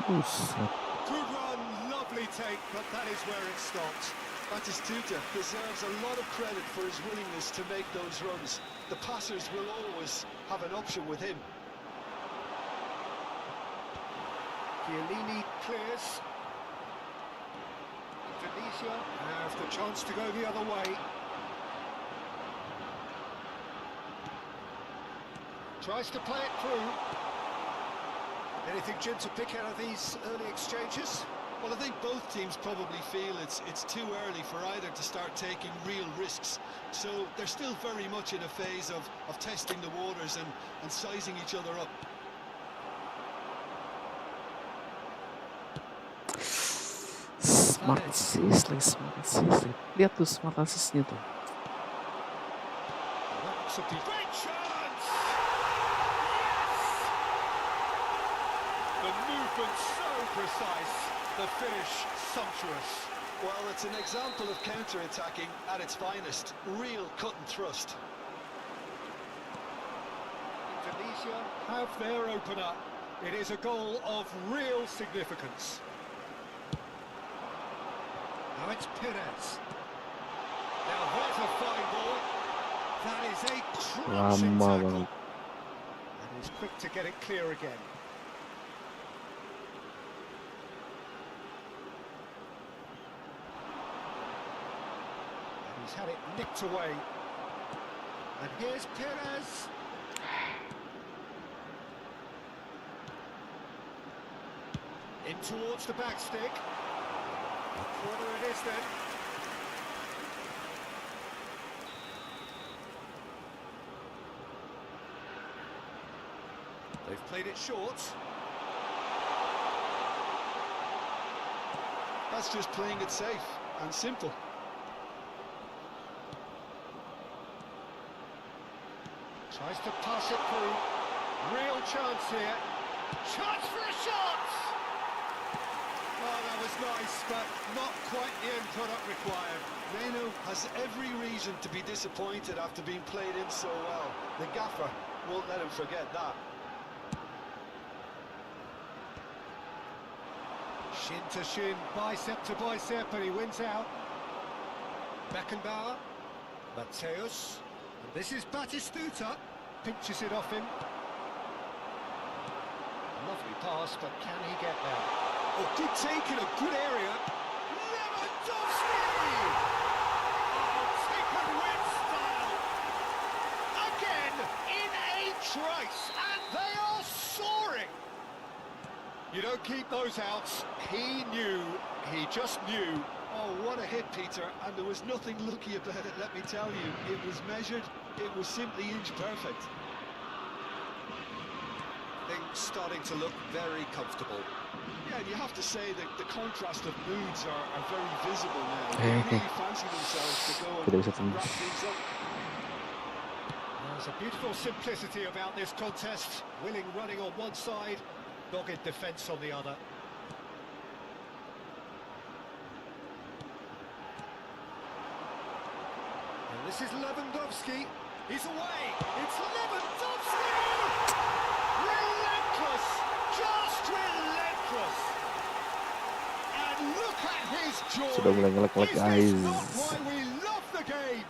Good run, lovely take, but that is where it stopped. Batistuta deserves a lot of credit for his willingness to make those runs. The passers will always have an option with him. Chiellini clears. Indonesia have the chance to go the other way. Tries to play it through. Anything, Jim, to pick out of these early exchanges? Well, I think both teams probably feel it's too early for either to start taking real risks. So they're still very much in a phase of testing the waters and sizing each other up. Smart assist lagi, smart assist. Lihat tuh smart assistnya tuh. That's a great chance! The movement so precise, the finish sumptuous. Well, it's an example of counter-attacking at its finest. Real cut and thrust. Indonesia have their opener. It is a goal of real significance. Now it's Perez. Now there's a fine ball. That is a crunching tackle. And he's quick to get it clear again. And he's had it nicked away. And here's Perez. In towards the back stick. Corner it is then. They've played it short. That's just playing it safe and simple. Tries to pass it through. Real chance here. Chance for a shot! Oh, that was nice, but not quite the end product required. Reno has every reason to be disappointed after being played in so well. The gaffer won't let him forget that. Shin to shin, bicep to bicep, and he wins out. Beckenbauer, Mateus, and this is Batistuta, pinches it off him. Lovely pass, but can he get there? Oh, good take in a good area. Lewandowski! Oh, taken with style! Again, in a trice, and they are soaring! You don't keep those outs. He knew, he just knew. Oh, what a hit, Peter, and there was nothing lucky about it, let me tell you. It was measured, it was simply inch perfect. Things starting to look very comfortable. Yeah, and you have to say that the contrast of moods are very visible now. They really fancy themselves to go and wrap things up. There's a beautiful simplicity about this contest. Willing running on one side, dogged defence on the other. And this is Lewandowski. He's away. It's Lewandowski! Relentless! Just relentless! And look at his joy! Sudah mulai ngelek-ngelek, Is guys. this not why we love the game?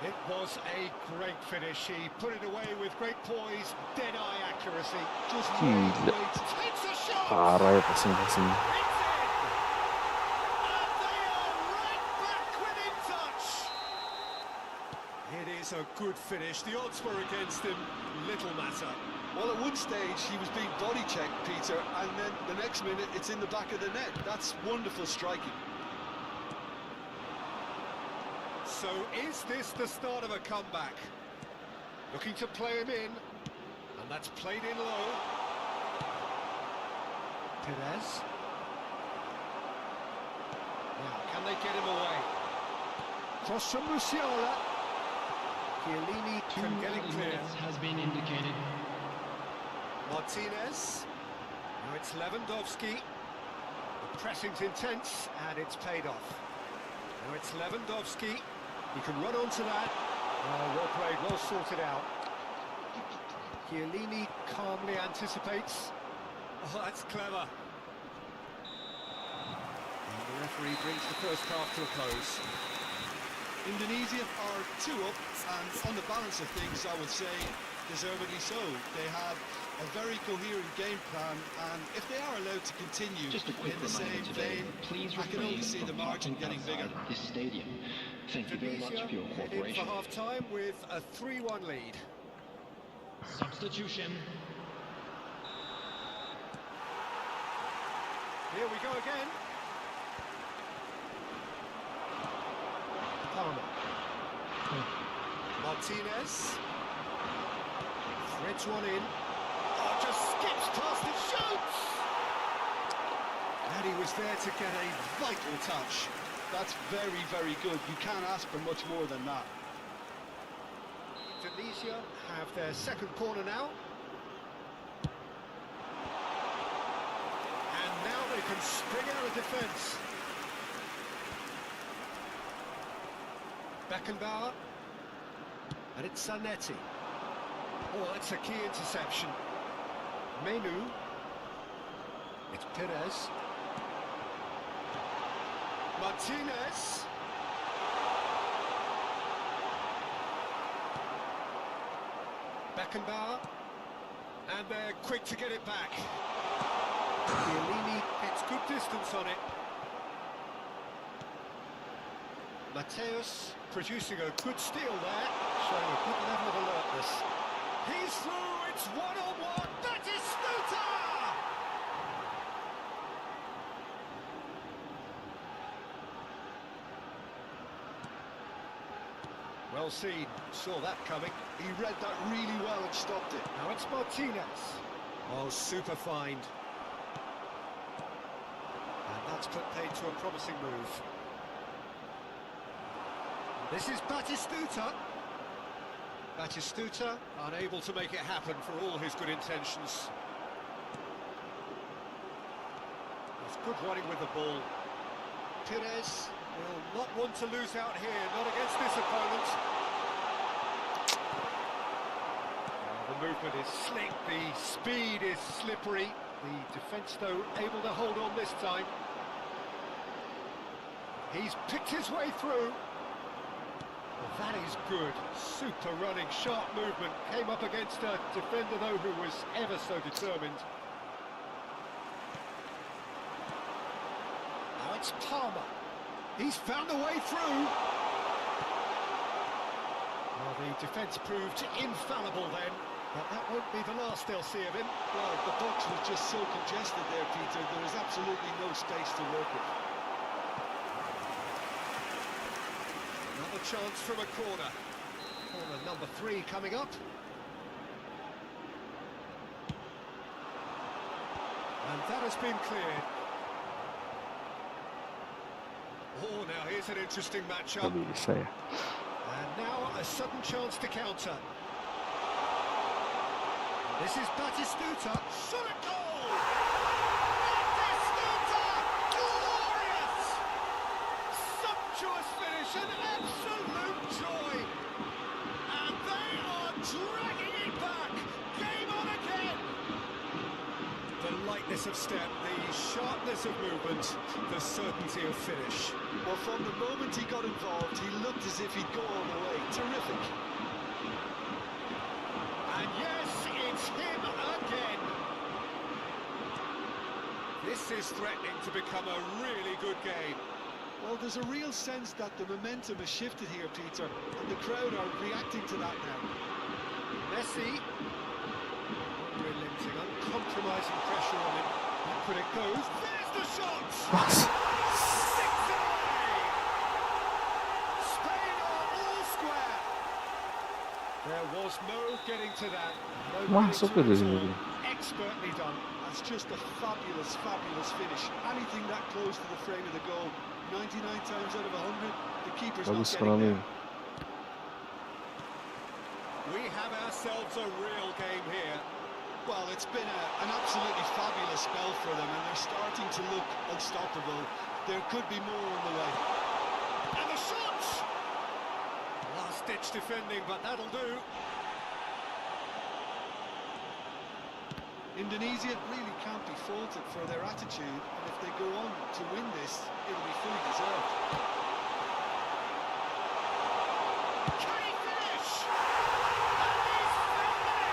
It was a great finish. He put it away with great poise, dead-eye accuracy. Just Gila. takes a shot! Parah ya passing-passing. It's in! And they are right back within touch! It is a good finish. The odds were against him. Little matter. Well, at one stage, he was being body-checked, Peter, and then the next minute, it's in the back of the net. That's wonderful striking. So is this the start of a comeback? Looking to play him in, and that's played in low. Perez. Now, can they get him away? Cross from Musiala. Chiellini can get it clear. Minutes has been indicated. Martinez. Now it's Lewandowski. The pressing's intense, and it's paid off. Now it's Lewandowski. He can run onto that. Oh, well played, well sorted out. Chiellini calmly anticipates. Oh, that's clever. And the referee brings the first half to a close. Indonesia are 2 up, and on the balance of things, I would say deservedly so. They have a very coherent game plan, and if they are allowed to continue Just a quick in the reminder same today, vein, please I can refrain only see the from margin parking getting bigger. outside this stadium. Thank you very much Indonesia for your head in cooperation. for half-time with a 3-1 lead. Substitution. Here we go again. Palmer. Martinez. Threads one in. Oh, just skips past and shoots! And he was there to get a vital touch. That's very, very good. You can't ask for much more than that. Indonesia have their second corner now. And now they can spring out of defence. Beckenbauer. And it's Zanetti. Oh, that's a key interception. Menu. It's Perez. Martinez. Beckenbauer. And they're quick to get it back. Chiellini gets good distance on it. Mateus producing a good steal there, showing a good level of alertness. He's through, it's one-on-one, that is Stuta! Well seen, saw that coming. He read that really well and stopped it. Now it's Martinez. Oh, super find. And that's put paid to a promising move. This is Batistuta. Batistuta unable to make it happen for all his good intentions. He's good running with the ball. Perez will not want to lose out here, not against this opponent. The movement is slick, the speed is slippery. The defence, though, able to hold on this time. He's picked his way through. Well, that is good. Super running, sharp movement. Came up against a defender, though, who was ever so determined. Now it's Palmer. He's found a way through. Well, the defence proved infallible then, but that won't be the last they'll see of him. Well, the box was just so congested there, Peter. There was absolutely no space to work with. Another chance from a corner. Corner number 3 coming up. And that has been cleared. Oh, now here's an interesting matchup. Bisa ya. And now a sudden chance to counter. This is Batistuta. Shot at goal! Batistuta! Glorious! Sumptuous finish, an absolute joy! And they are dragging it back! Game on again! The lightness of step, the sharpness of movement, the certainty of finish. Well, from the moment he got involved, he looked as if he'd go all the way. Terrific. And yes, it's him again. This is threatening to become a really good game. Well, there's a real sense that the momentum has shifted here, Peter, and the crowd are reacting to that now. Messi. Unrelenting, uncompromising pressure on him. Back when it goes. There's the shot! Mas. 6 away! Spain are all square. There was no getting to that. No Masuk getting to itu it sini. all. Expertly done. That's just a fabulous, fabulous finish. Anything that close to the frame of the goal, 99 times out of 100, the keeper's not Bagus getting sekali. there. We have ourselves a real game here. Well, it's been an absolutely fabulous spell for them, and they're starting to look unstoppable. There could be more on the way. And the shot! Last-ditch defending, but that'll do. Indonesia really can't be faulted for their attitude, and if they go on to win this, it'll be fully deserved. Can he finish? And he's found the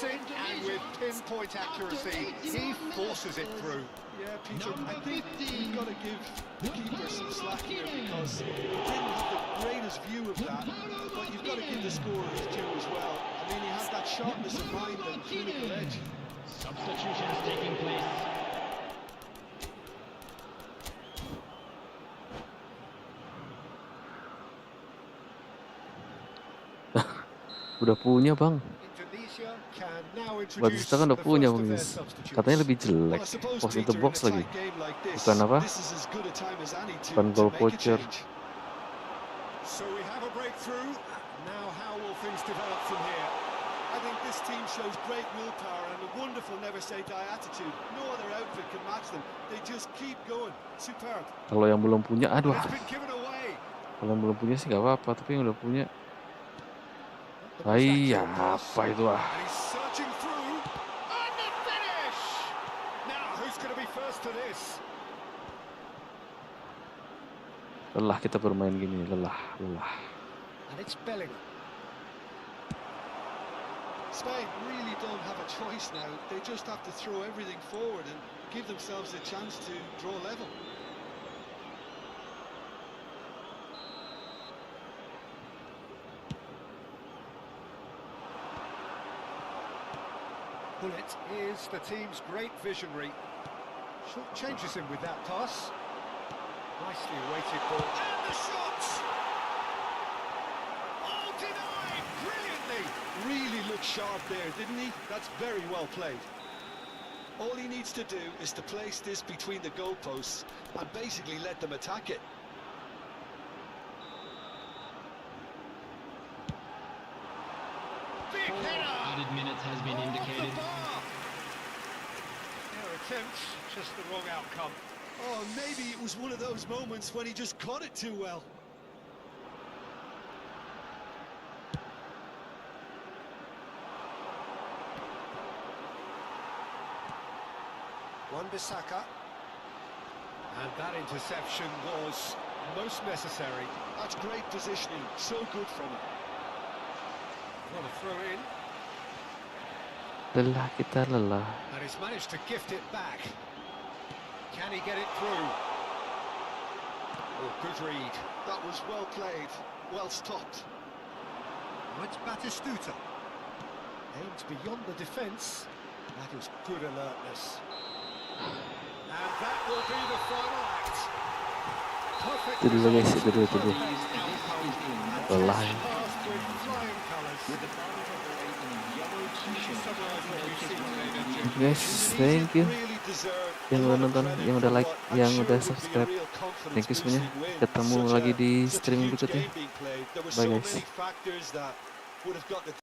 passing and with pinpoint accuracy, he forces it through. Yeah, Peter, I think you've got to give the keeper some slack here because he didn't have the greatest view of that, but you've got to give the scorer his due as well. I mean, he had that sharpness of mind and clinical edge. Substitutions taking place. Udah punya bang. Indonesia can now introduce Batista kan udah the punya first bang. of their Yes. substitutes. Katanya lebih jelek. Well, I suppose, Post Peter, into box in a lagi. tight game like this, Bukan apa? this is as good a time as any Bukan to goal make a poacher. change. So we have a breakthrough. Now how will things develop from here? I think this team shows great willpower and a wonderful never-say-die attitude. No other outfit can match them. They just keep going. Superb. Kalau yang belum punya, aduh. It's been given away. Kalau yang belum punya sih nggak apa-apa, tapi yang udah punya, The most ya accurate pass. apa itu ah. And he's searching through. And the finish! Now who's going to be first to this? Lelah kita bermain gini, lelah. And it's Bellingham. Spain really don't have a choice now. They just have to throw everything forward and give themselves a chance to draw level. Bullet is the team's great visionary. Short changes him with that pass. Nicely awaited ball. And the shot! Oh, denied! Brilliantly! Really looked sharp there, didn't he? That's very well played. All he needs to do is to place this between the goalposts and basically let them attack it. Big header! Added minutes has been Off the indicated. bar! Their attempt, just the wrong outcome. Oh, maybe it was one of those moments when he just caught it too well. Wan-Bissaka. And that interception was most necessary. That's great positioning, so good from him. What a throw in. Lelah kita lelah. And he's managed to gift it back. Can he get it through? Oh, good read. That was well played, well stopped. Now it's Batistuta. Aimed beyond the defence. That is good alertness. And that will be the final act. Perfect. Itu dulu guys, itu dulu. And Lelah. just passed with flying colours. With the bottom of the in a yellow t-shirt. Summarise what we've seen today, don't you? Guys, thank you. Really deserved Yang a udah lot of nonton, credit yang for udah like, what I'm yang sure udah would be a subscribe. real confidence Thank you semuanya. boosting win. Ketemu Such lagi a- di such a streaming huge berikutnya. game being played. There were Bye, so guys. many factors that would have got the